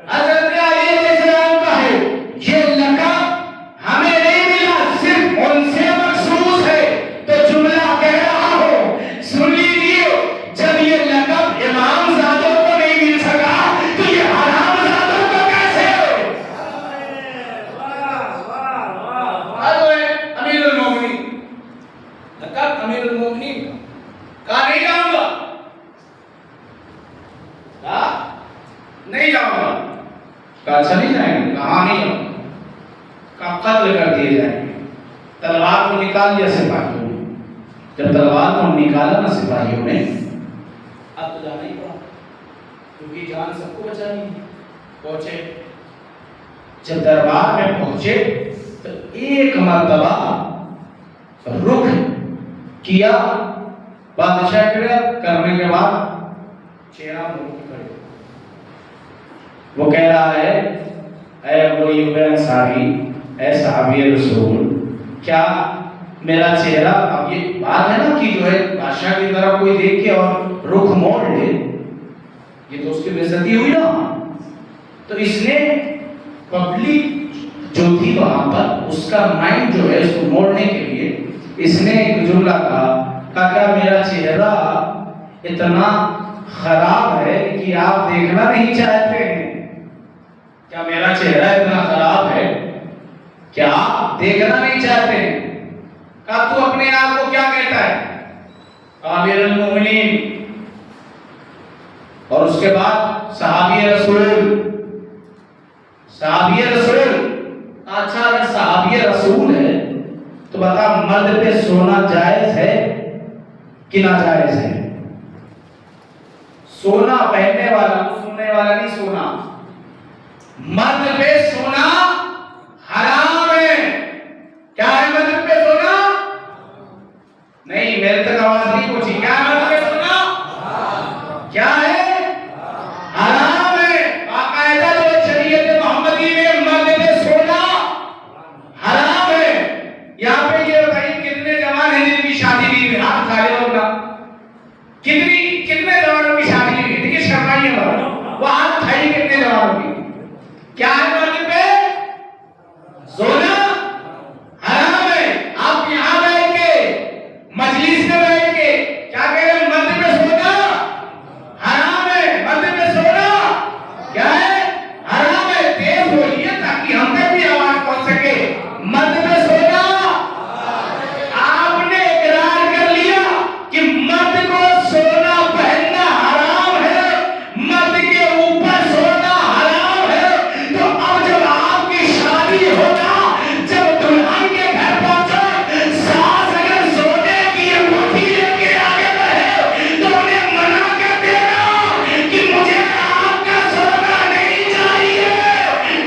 حضرت علی علیہ السلام کا ہے۔ یہ لقب ہمیں نہیں ملا، صرف ان سے مخصوص ہے۔ تو جملہ کہہ رہا ہو، سن لیجیے، جب یہ لقب امام زادوں کو نہیں مل سکا تو یہ حرام زادوں کو کیسے؟ امیر المومنین لقب امیر المومنین کہا نہیں جاؤں گا، نہیں جاؤں گا، کہا اچھا نہیں جائیں گے، کہاں نہیں جاؤں گا، کہا قتل کر دیے جائیں گے۔ تلوار کو نکال لیا سپاہیوں نے، جب تلوار کو نکالا نا سپاہیوں نے، اب تو جانا ہی پڑا کیونکہ جان سب کو بچانی ہے۔ پہنچے، جب دربار میں پہنچے تو ایک مرتبہ رخ کیا بادشاہ کرنے کے بعد چہرہ موڑ کے کھڑے، وہ کہہ رہا ہے اے ابو ایوب انصاری، اے صحابی رسول، کیا میرا چہرہ، اب یہ بات ہے نا کہ جو ہے بادشاہ کی طرف کوئی دیکھ کے اور رخ موڑ لے، یہ تو اس کی بے عزتی ہوئی نا۔ تو اس نے پبلک جو تھی وہاں پر، اس کا مائنڈ جو ہے اس کو موڑنے کے لیے اس نے ایک جملہ کہا کیا میرا چہرہ اتنا خراب ہے کہ آپ دیکھنا نہیں چاہتے ہیں؟ کیا میرا چہرہ اتنا خراب ہے کہ آپ دیکھنا نہیں چاہتے ہیں؟ کہا تو اپنے آپ کو کیا کہتا ہے؟ امیر المومنین۔ اور اس کے بعد صحابی رسول، صحابی رسول، اچھا اگر صحابی رسول ہے تو بتا مرد پہ سونا جائز ہے کہ ناجائز ہے؟ سونا پہننے والا، سننے والا نہیں، سونا مرد پہ سونا حرام ہے۔ کیا ہے مرد پہ سونا؟ نہیں، میرے تک آواز نہیں پہنچی۔ کیا ہے مرد پہ سونا؟ کیا ہے؟ حرام ہے۔ باقاعدہ جو شریعت محمدی میں مرد پہ سونا حرام ہے۔ یہاں پہ یہ بتائیے کتنے جوان ہیں جن کی شادی نہیں ہوئی؟ ہاتھ کھڑے ہوگا، کتنے جوانوں کی شادی نہیں ہوئی؟ دیکھیے شرمائیے وہ ہاتھ کھڑی، کتنے جوانوں کی؟ کیا ہے مرد پہ سونا حرام ہے۔ آپ یہاں بیٹھ کے مجلس میں بیٹھ کے کیا کہہ رہے ہیں؟ مرد پہ سونا حرام ہے، مرد پہ سونا کیا ہے؟ حرام ہے۔ تیز بولیے تاکہ ہم تک بھی آواز پہنچ سکے۔ مرد پہ سونا، آپ نے اقرار کر لیا کہ مرد کو سونا پہننا حرام ہے، مرد کے اوپر سونا حرام ہے۔ تو اب جب آپ کی شادی ہوگا، جب دلہن کے گھر پہنچو، ساس اگر سونے کی انگوٹھی لے کے آگے بڑھے تو انہیں منع کر دینا کہ مجھے آپ کا سونا نہیں چاہیے،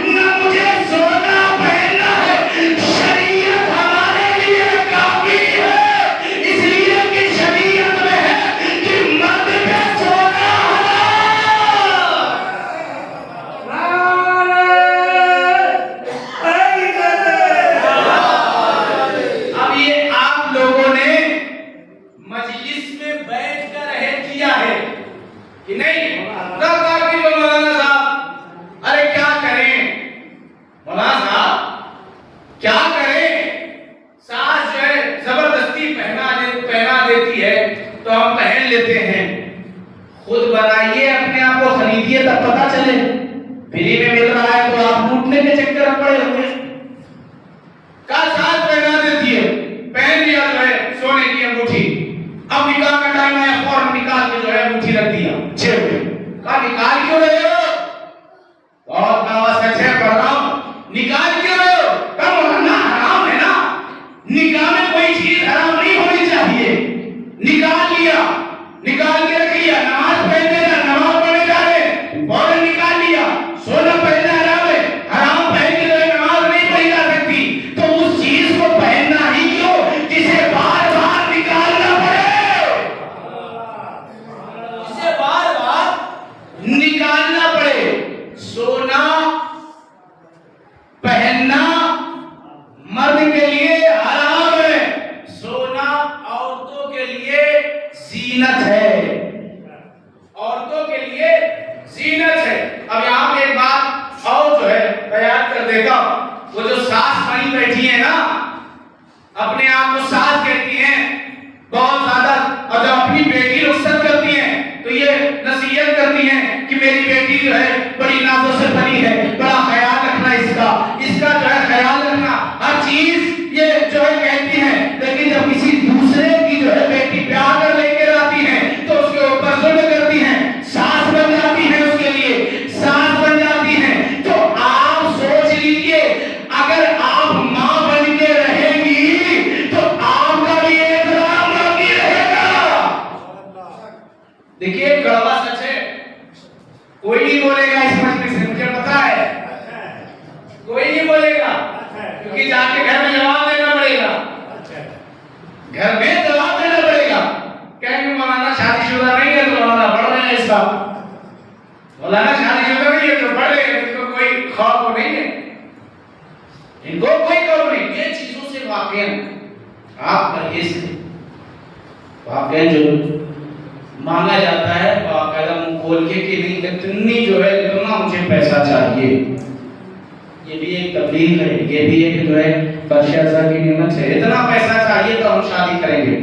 نہ مجھے سونا پہننا ہے۔ شریعت ہمارے لیے کافی ہے، اس لیے کہ شریعت میں ہے کہ مرد پہ سونا اب یہ آپ لوگوں نے مجلس میں بیٹھ کر عہد کیا ہے کہ نہیں؟ کہا کہ جو مولانا صاحب، ارے کیا کریں مولانا صاحب، کیا کریں؟ ساس جو ہے زبردستی پہنا دیتی ہے تو ہم پہن لیتے ہیں۔ خود بنائیے، اپنے آپ کو خریدیے تب پتا چلے، فری میں مل رہا ہے تو آپ لوٹنے کے چکر میں پڑے ہوئے۔ کہا ساس پہنا دیتی ہے، پہن لیا جو ہے سونے کی انگوٹھی، اب نکاح کا ٹائم آیا، فوراً نکال کے جو ہے انگوٹھی رکھ دیا جیب میں۔ کہا نکال کیوں رہے ہو؟ بہت آواز سے پڑھ رہا ہوں، نکال کیوں رہے ہو؟ کہا مولانا حرام ہے نا، نکاح میں کوئی چیز حرام نہیں ہونی چاہیے۔ نکال لیا، نکال کے رکھ لیا، نماز پڑھنے جا، نماز پڑھنے جا رہے، فوراً بیٹی جو ہے بڑی نازوں سے بنی ہے، بڑا خیال رکھنا اس کا جو ہے خیال رکھنا، ہر چیز یہ جو ہے کہتی ہے، لیکن جب کسی دوسرے کی جو ہے بیٹی پیار کر لے کے آتی ہے تو اس کے اوپر ظلم کرتی ہے، ساس بن جاتی ہے، اس کے لیے ساس بن جاتی ہے۔ تو آپ سوچ لیجئے اگر آپ ماں بن کے رہیں گی تو آپ کا بھی احترام باقی رہے گا۔ دیکھیے کڑوا سچ ہے، کوئی نہیں بولے گا اس مجلس سے، مجھے پتا ہے کوئی نہیں بولے گا، کیونکہ جا کے گھر میں جواب دینا پڑے گا، گھر میں جواب دینا پڑے گا۔ کہیں گے مولانا شادی شدہ نہیں ہے تو مولانا پڑھ رہے ہیں اس کا، مولانا شادی شدہ نہیں ہے تو پڑھ رہے ہیں، ان کو کوئی خوف نہیں ہے، ان کو کوئی خوف نہیں۔ یہ چیزوں سے واقعی آپ پرہیز کریں، واقعی جو مانگا جاتا ہے باقاعدہ منہ کھول کے کہ نہیں اتنی جو ہے اتنا مجھے پیسہ چاہیے، یہ بھی ایک تبلیغ ہے، یہ بھی ایک جو ہے بادشاہ کی نعمت ہے، اتنا پیسہ چاہیے تو ہم شادی کریں گے۔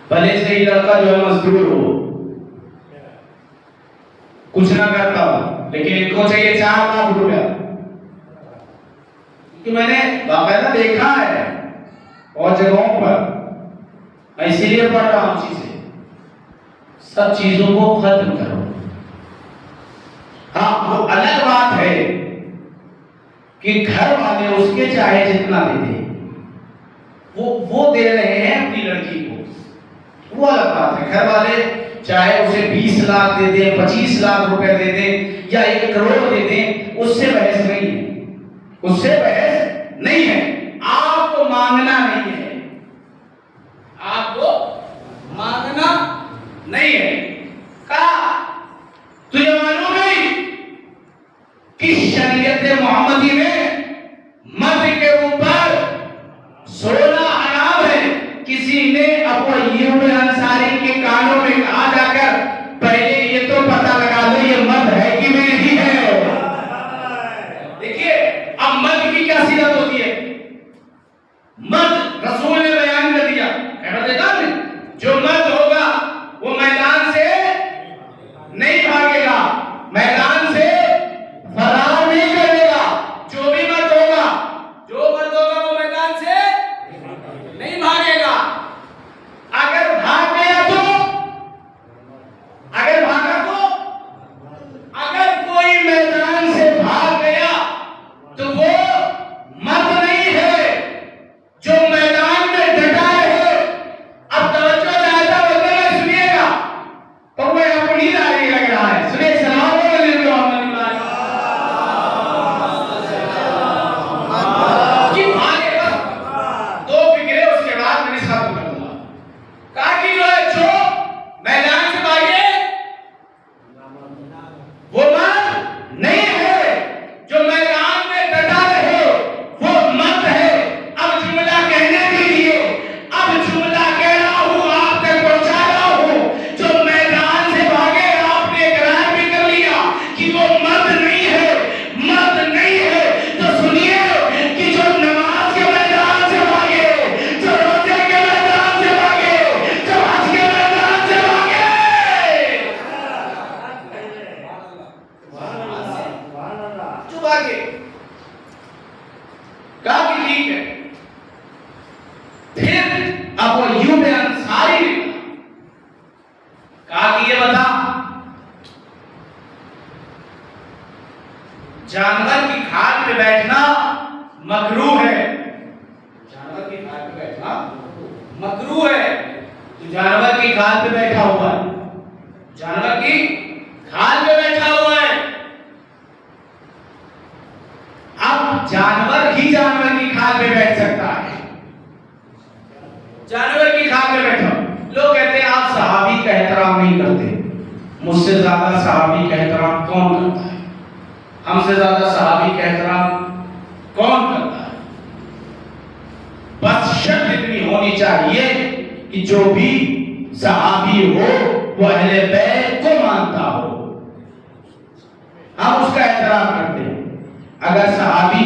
بھلے سے ہی لڑکا جو ہے مزدور ہو، کچھ نہ کرتا ہو، لیکن ان کو چاہیے 4 لاکھ روپیہ، کہ میں نے باقاعدہ دیکھا ہے اور جگہوں پر، میں اسی لیے پڑھ رہا ہوں چیزیں، سب چیزوں کو ختم کرو۔ ہاں وہ الگ بات ہے کہ گھر والے اس کے چاہے جتنا دے دیں، وہ دے رہے ہیں اپنی لڑکی کو، وہ الگ بات ہے۔ گھر والے چاہے اسے 20 لاکھ دے دیں، 25 لاکھ روپے دے دیں یا 1 کروڑ دے دیں، اس سے بحث نہیں ہے، اس سے بحث نہیں ہے۔ آپ کو مانگنا نہیں ہے، آپ کو مانگنا نہیں ہے۔ کہا تجھے معلوم نہیں کہ شریعت محمدی میں مرد کے اوپر 16 انعام ہے۔ کسی نے ابو ایوب انصاری کے کانوں میں کہا جا کر پہلے یہ تو پتہ لگا لو یہ مرد ہے کہ نہیں ہے۔ دیکھیے اب مرد کی کیا صفت ہوتی ہے، مرد رسول نے بیان کر دیا، جو مرد ہوگا وہ میدان سے نہیں بھاگے گا، میدان سے فرار نہیں کرے گا، جو بھی مرد ہوگا وہ میدان سے نہیں بھاگے گا۔ اگر بھاگ گیا تو اگر کوئی میدان سے بھاگ گیا تو وہ مرد نہیں ہے جو میدان میں ڈٹا رہے۔ اب توجہ چاہتا ہوتے میں سنیے گا تو میں اپنی داری لگ رہا ہے، سنیے سلام علیکم کہ بھاگے گا، 2 فکرے اس کے بعد میں نے ختم کر دوں گا۔ کہا کہ جو ہے جو میدان سے بھاگے وہ مرد نہیں ہے، جو میدان میں ڈٹا رہے وہ مرد ہے۔ اب جملہ کہنے دیجیے، اب جملہ کہہ رہا ہوں، آپ تک پہنچا رہا ہوں، جو میدان سے بھاگے آپ نے اقرار بھی کر لیا کہ وہ مرد نہیں ہے، مرد نہیں ہے، تو سنیے کہ جو نماز کے میدان سے بھاگے، جو روزے کے میدان سے بھاگے، جو حج کے میدان سے بھاگے، جو بھاگے، کہا کہ ٹھیک ہے۔ پھر ابو ایوب انصاری نے کہا کہ یہ بتا جانور کی کھال پہ بیٹھنا مکروہ ہے، جانور کی کھال پہ بیٹھنا مکروہ ہے، تو جانور کی کھال پہ بیٹھا ہوا ہے، جانور کی کھال پہ بیٹھا ہوا ہے۔ اب جانور ہی جانور کی کھال پہ بیٹھ سکتا ہے، جانور کی کھال پہ بیٹھا۔ لوگ کہتے ہیں آپ صحابی کا احترام نہیں کرتے، مجھ سے زیادہ صحابی کا احترام کون کرتا ہے، ہم سے زیادہ صحابی کا احترام کون کرتا ہے؟ بس شرط اتنی ہونی چاہیے کہ جو بھی صحابی ہو وہ اہل بیت کو مانتا ہو، ہم اس کا احترام کرتے ہیں۔ اگر صحابی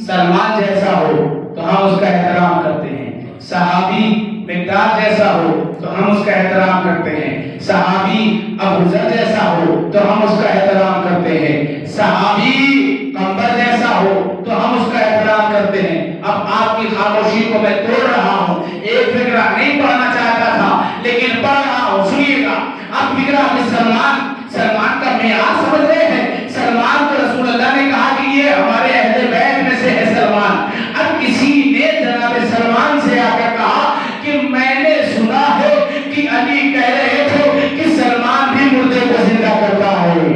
سلمان جیسا ہو تو ہم اس کا احترام کرتے ہیں، صحابی مقداد جیسا ہو تو ہم اس کا احترام کرتے ہیں، صحابی ابو ذر جیسا ہو تو ہم اس کا احترام کرتے ہیں، صحابی قمبر جیسا ہو تو ہم اس کا احترام کرتے ہیں۔ اب آپ کی خاموشی کو میں توڑ رہا ہوں، ایک فقرہ نہیں پڑھنا چاہتا تھا لیکن پڑھ رہا ہوں، سنیے گا۔ اب فقرہ میں سلمان کا معیار سمجھ رہے ہیں؟ سلمان کو رسول اللہ نے کہا کہ یہ ہمارے اہل بیت میں سے ہے سلمان۔ اب کسی نے جناب سلمان سے آ کر کہا کہ میں نے سنا ہے کہ علی کہہ رہے تھے کہ سلمان بھی مردے کو زندہ کرتا ہے۔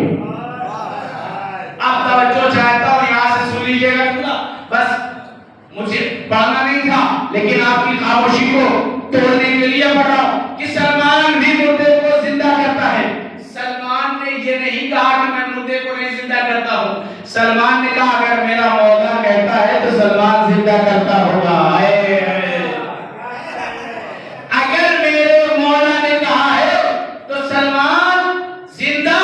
اب توجہ چاہتا ہوں، یہاں سے سن لیجیے گا جملہ، بس مجھے پڑھنا نہیں تھا لیکن آپ کی خاموشی کو توڑنے کے لیے پڑھ رہا ہوں کہ سلمان بھی مردے کو زندہ کرتا ہے۔ سلمان نے یہ نہیں کہا کہ میں مردے کو نہیں زندہ کرتا ہوں، سلمان نے کہا اگر میرا مولا کہتا ہے تو سلمان زندہ کرتا ہوگا۔ اگر میرے مولا نے کہا ہے تو سلمان زندہ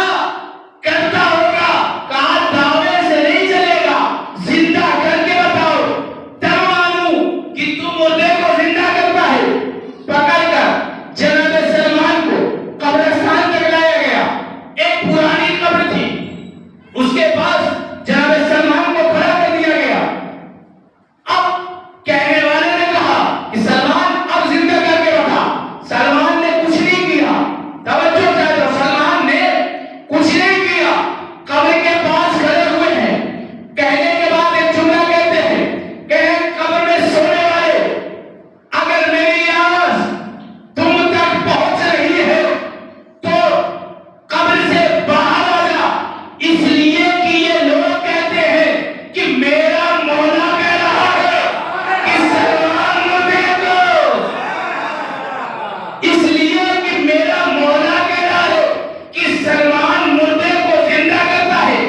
کرتا ہوگا، کہا دعوے سے نہیں چلے گا، زندہ کر کے بتاؤ تب مانوں کہ تو مردے کو زندہ کرتا ہے۔ پکڑ کر جناب سلمان کو قبرستان تک لایا گیا، ایک پرانی قبر تھی، اس کے پاس جناب سلمان کو کھڑا کر دیا گیا۔ اب کہنے والے نے کہا کہ سلمان اب زندہ کر کے بتا، سلمان نے کچھ نہیں کیا، توجہ چاہتے ہو، سلمان نے کچھ نہیں کیا، قبر کے پاس کھڑے ہوئے ہیں، کہنے کے بعد ایک جملہ کہتے ہیں کہ قبر میں سونے والے اگر میری آواز تم تک پہنچ رہی ہے تو قبر سے باہر آ جا، اس لیے کہ یہ لوگ کہتے ہیں کہ میرا مولا کہہ رہا ہے کہ سلمان مردے کو، اس لیے کہ میرا مولا کہہ رہا ہے کہ سلمان مردے کو زندہ کرتا ہے۔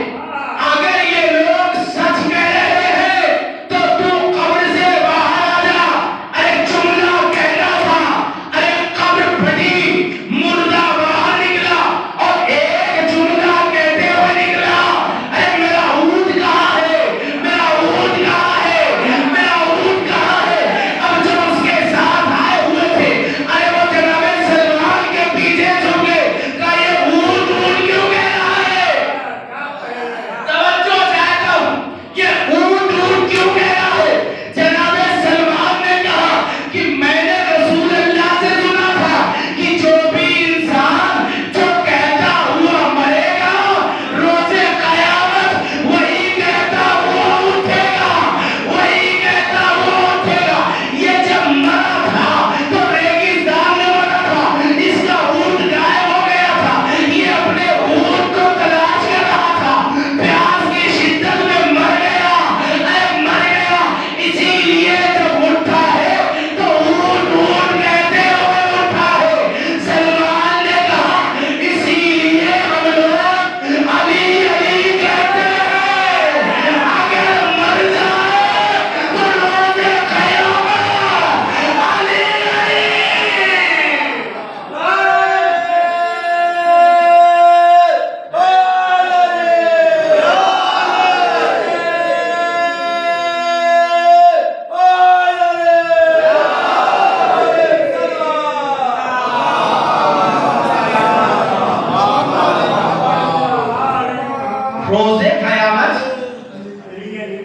اگر یہ لوگ سچ کہہ رہے ہیں تو تو قبر سے باہر آ جا۔ ارے جملہ کہنا تھا، ارے قبر پھٹی، مردہ باہر نکلا اور ایک جملہ کہتے ہوئے نکلا، ارے میرا اونٹ کہاں ہے، میرا اونٹ کہاں ہے، میرا اونٹ کہاں ہے۔ اب جو اس کے ساتھ آئے ہوئے تھے، ارے وہ جناب سلمان کے پیچھے جھکے، کہا یہ اونٹ اونٹ کیوں کہہ رہا ہے؟ توجہ چاہتا ہوں، یہ اونٹ اونٹ کیوں کہہ رہا ہے؟ جناب سلمان نے کہا کہ میں نے رسول اللہ سے سنا تھا کہ جو بھی انسان جو کہتا ہوا مرے گا روز قیامت وہی کہتا ہوا اٹھے گا، وہی کہتا ہوا اٹھے گا۔ یہ جب مرا تھا تو ریگستان میں مرا تھا، اس کا اونٹ غائب ہو گیا تھا، یہ اپنے اونٹ کو تلاش کر رہا تھا، پیاس کی شدت میں مر گیا، ارے مر گیا، اسی لیے جب اٹھا ہے تو اونٹ اونٹ کہتے ہوئے اٹھا ہے۔ سلمان نے کہا اسی لیے ہم لوگ علی علی کہتے ہیں، اگر مر جائے تو روز قیامت علی علی۔ روز قیامت علی علی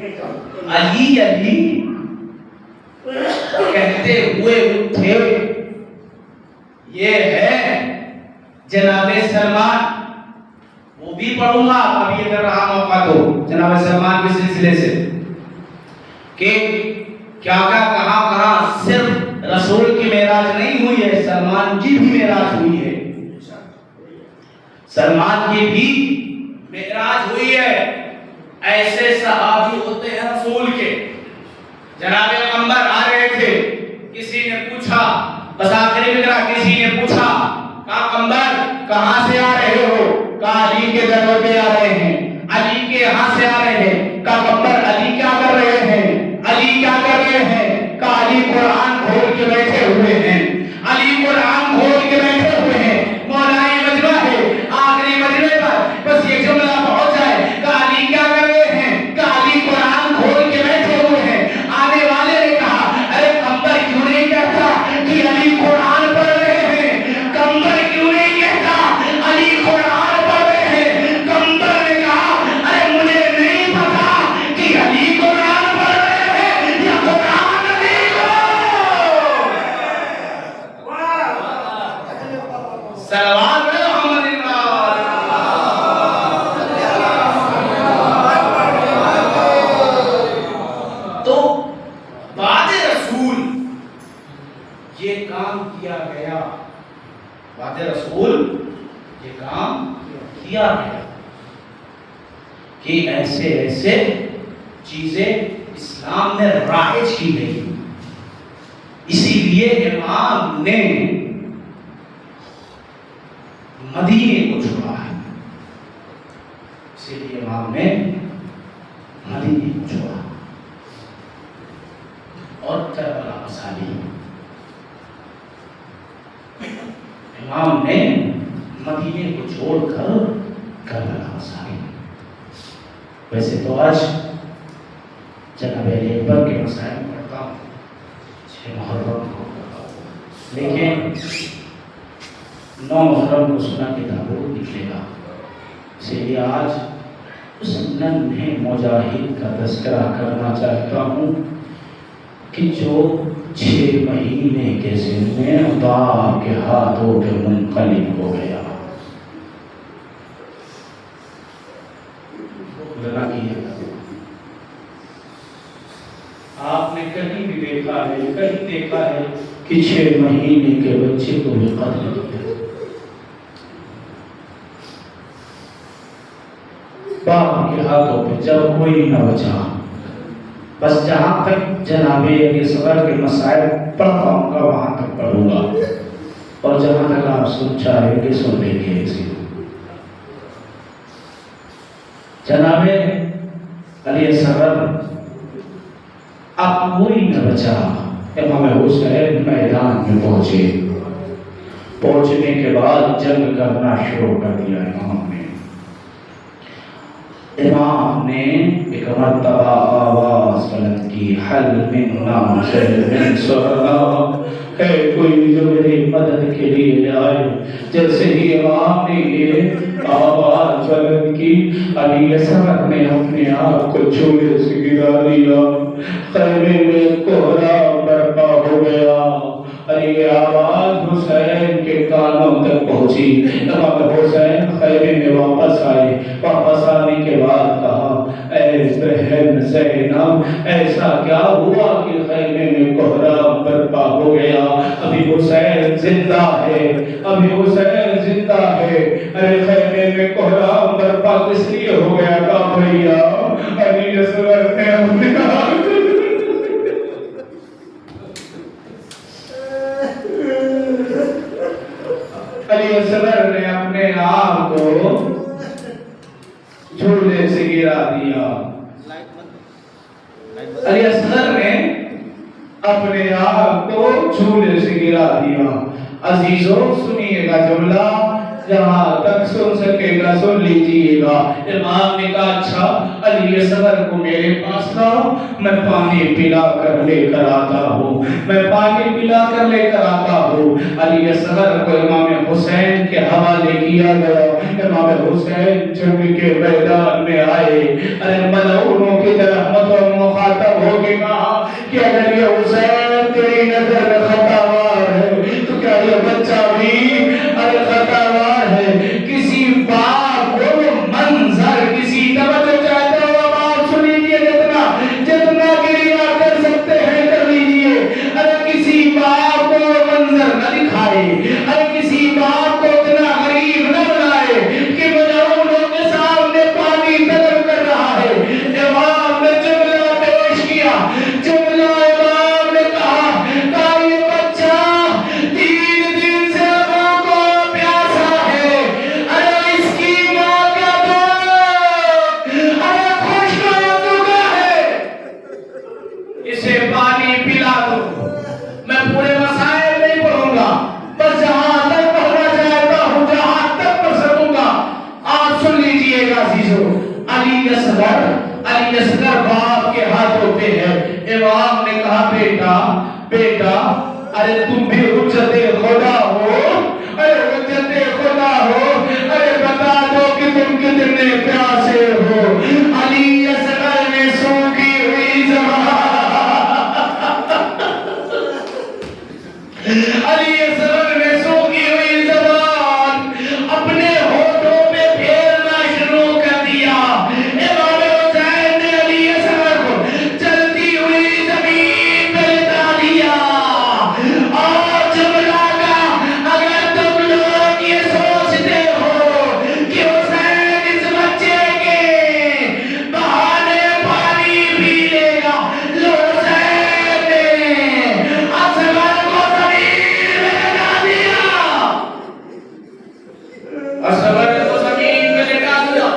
کہتے ہوئے اٹھے، یہ ہے جناب سلمان۔ وہ بھی پڑھوں گا ابھی اگر رہا موقع تو جناب سلمان کے سلسلے سے کہ کیا کیا کہاں کہاں صرف رسول کی معراج نہیں ہوئی ہے، سلمان کی بھی معراج ہوئی ہے، سلمان کی بھی معراج ہوئی ہے۔ ایسے صحابی ہوتے ہیں رسول کے، جناب قمبر آ رہے تھے، کسی نے پوچھا، بس آخری فکرہ، کسی نے پوچھا کہا قمبر کہاں سے آ رہے ہو؟ کہا علی کے در پہ آ رہے ہیں۔ علی کے یہاں سے آ رہے ہیں۔ کہا قمبر علی کیا کر رہے ہیں؟ علی کیا کر رہے ہیں؟ کہا علی قرآن کھول کے بیٹھے ہوئے ہیں، علی قرآن کھول کے بیٹھے ہوئے ہیں، مولائی مجمع ہے، آخری مجمع پر بس یہ جملہ پہنچ جائے، کہا علی کیا کر رہے ہیں؟ کہا علی قرآن کھول کے بیٹھے ہوئے ہیں۔ آنے والے نے کہا ارے قمبر کیوں نہیں کہتا کہ علی قرآن پڑھ رہے ہیں؟ قمبر کیوں نہیں کہتا علی صلوات محمد تو بعد رسول یہ کام کیا گیا، بعد رسول یہ کام کیا گیا کہ ایسے ایسے چیزیں اسلام میں رائج کی گئی. اسی لیے امام نے مدینے کو چھوڑا ہے، اسی لیے امام نے مدینے کو چھوڑا اور کربلا بسالی. امام نے مدینے کو چھوڑ کر کربلا بسالی. ویسے تو آج جناب علی اکبر کے مسائل پڑھتا ہوں 6 محرم کو، لیکن 9 محرم کو سنا کہ تابوت نکلے گا. اسی لیے آج اس ننھے مجاہد کا تذکرہ کرنا چاہتا ہوں کہ جو 6 مہینے کے ذمے باپ کے ہاتھوں پہ منقلب ہو گیا. آپ نے کہیں بھی دیکھا ہے کہ 6 مہینے کے بچے کو بھی قتل کیا. باپ کے ہاتھوں پہ جب کوئی نہ بچا. بس جہاں تک جناب علی اصغر کے مسائل پڑھتا ہوں گا وہاں تک پڑھوں گا، اور جہاں تک آپ سن چاہیں گے سن لیں گے. جناب علی اصغر اب کوئی نہ بچا. امام حسین میدان میں پہنچنے کے بعد جنگ کرنا شروع کر دیا. امام نے ایک مرتبہ آواز بلند کی، حل من ناصر من سہرا، ہے کوئی جو میری مدد کے لیے آئے. جیسے ہی امام نے یہ آواز بلند کی، علی اصغر نے اپنے آپ کو چولہے سے گرا دیا. خیمے میں کوہرا برپا ہو گیا. علی آواز حسین کے کانوں تک پہنچی. امام حسین خیمے میں واپس آئے. واپس آنے کے بعد کہا، اے بہن زینب، ایسا کیا ہوا کہ خیمے میں کوہرا برپا ہو گیا؟ ابھی حسین زندہ ہے، ابھی حسین زندہ ہے. ارے خیمے میں کوہرا برپا کس لیے ہو گیا تھا بھیا؟ علی اصغر نے اپنے علی اصغر نے اپنے آپ کو جھولے سے گرا دیا. علی اصغر نے اپنے آپ کو جھولے سے گرا دیا. عزیزوں سنیے گا جملہ، جہاں تک سن سکے گا سن لیجئے گا. امام نے کہا، اچھا علی اصغر کو میرے پاس لاؤ، میں پانی پلا کر لے کر آتا ہوں، میں پانی پلا کر لے کر آتا ہوں. علی اصغر کو امام حسین کے حوالے کیا گیا. امام حسین جنگ کے میدان میں آئے. ارے ملعونوں کی طرح مخاطب ہو کے کہا کہ اگر یہ حسین تیری نظر میں خطاوار ہے تو کیا یہ بچہ بھی ارے خطاوار ہے؟ کسی باپ کو منظر، کسی توجہ چاہتے ہو آپ سن لیجیے، جتنا گریہ کر سکتے ہیں کر لیجیے. ارے کسی باپ کو منظر نہ دکھائے، ارے کسی باپ کو اتنا غریب نہ بنائے کہ ملعونوں کے سامنے پانی طلب کر رہا ہے. امام نے جملہ پیش کیا. جملہ امام نے کہا یہ بچہ 3 دن سے ماں کو پیاسا ہے. ارے اس کی ماں کا دودھ ارے خشک ہو چکا ہے، اسے پانی پلا دو. میں پورے مسائل نہیں پڑھوں گا، بس جہاں تک پڑھنا چاہتا ہوں، جہاں تک پڑھ سکوں گا آپ سن لیجئے گا. عزیزو، علی اصغر باپ کے ہاتھوں پہ ہے. امام نے کہا، بیٹا ارے تم بھی حجت خدا ہو، ارے حجت خدا ہو، ارے بتا دو کہ تم کتنے پیاسے ہو. علی اصغر نے سوکھی ہوئی علی اصغر نے سوکھی ہوئی زبان اصغر کو زمین پہ لٹا دیا.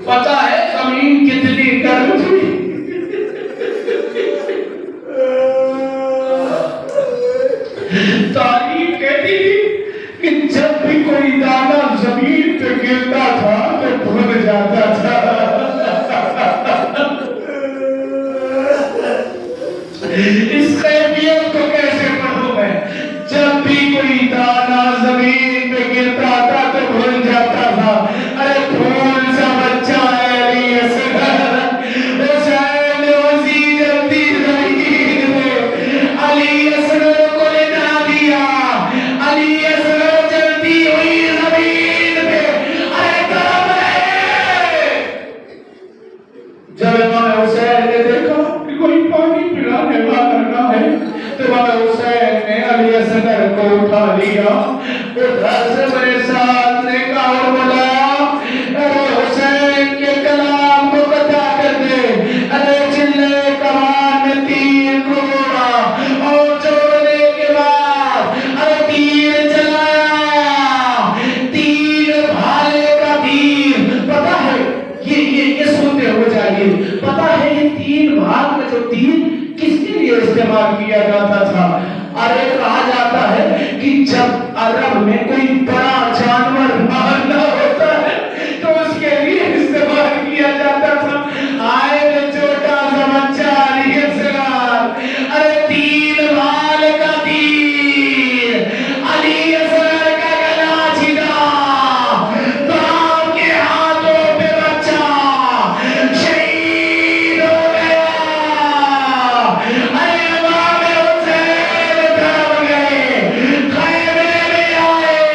پتا ہے زمین کتنی گرم تھی؟ تاریخ کہتی تھی کہ جب بھی کوئی دانا زمین پہ گرتا تھا تو بھن جاتا تھا. اس خیبیت کو کیسے پڑھوں میں؟ جب بھی کوئی دانا زمین پہ گرتا تھا تو بھن جاتا تھا. ارے پھول سا بچہ ہے علی اصغر، حسین اسی جلتی زمین میں علی اصغر کو لٹا دیا. علی اصغر جلتی ہوئی زمین پہ ارے تڑپ رہے. جب امام حسین نے دیکھا کہ کوئی پانی پلانے والا نہ ہے تو امام حسین نے علی اصغر کو اٹھا لیا. ادھر سے میرے ساتھ نے کہا اور بولا ارے حسین کے کلام کو قطع کر دے. ارے چلے کمان میں تیر کو جوڑا اور جوڑنے کے بعد ارے تیر چلایا. تیر بھالے کا تیر. پتا ہے یہ سنتے ہو جائیے. پتا ہے یہ تین بھال کا جو تیر کس کے لیے استعمال کیا جاتا تھا؟ ارے کہا جاتا ہے کہ جب عرب میں کوئی بڑا جانور مارنا ہوتا ہے تو اس کے لیے استعمال کیا جاتا تھا. آئے تو چھوٹا سا بچہ علی اصغر. ارے تین بھال کا تیر علی اصغر کا گلا چھیدا. باپ کے ہاتھوں پہ بچہ شہید ہو گیا. ارے امام حسین دب گئے. خیمے میں آئے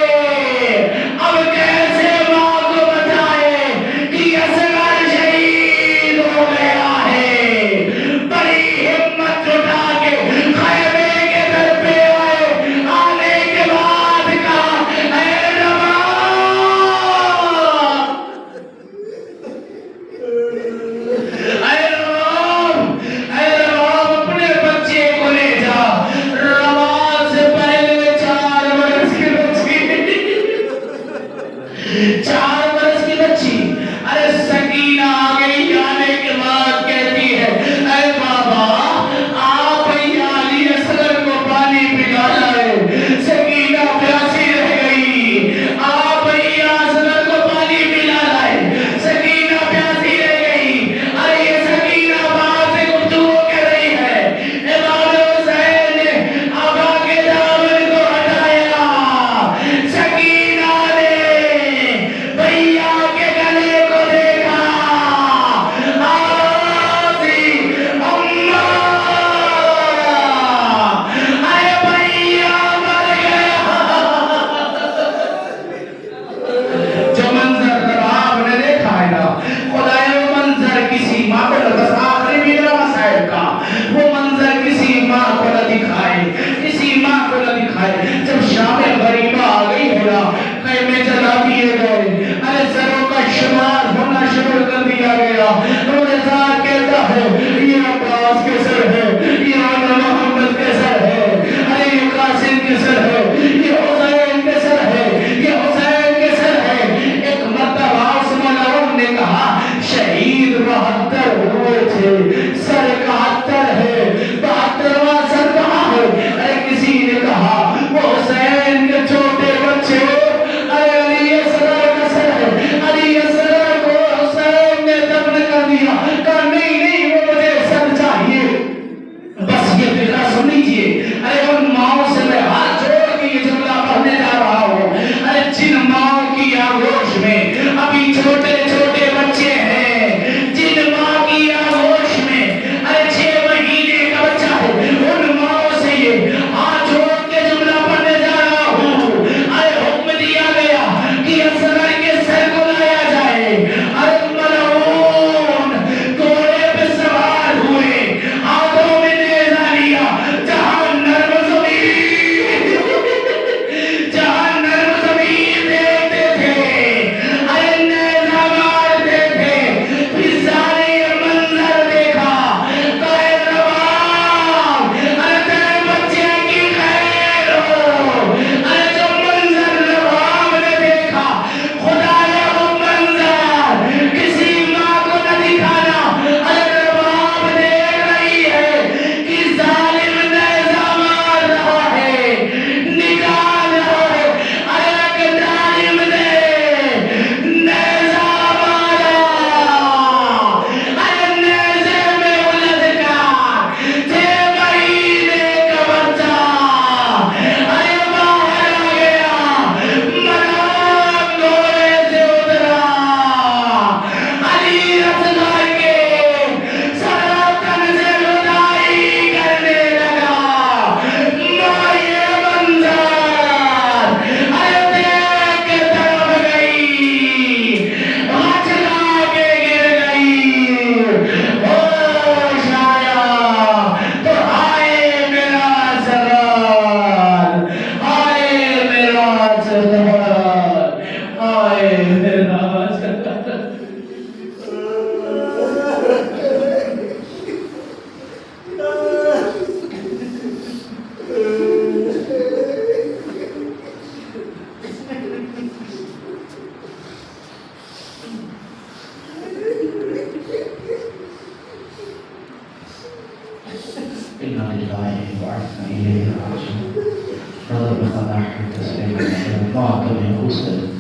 إنا لله وإنا إليه راجعون. Brother, with Allah, this name, Allah,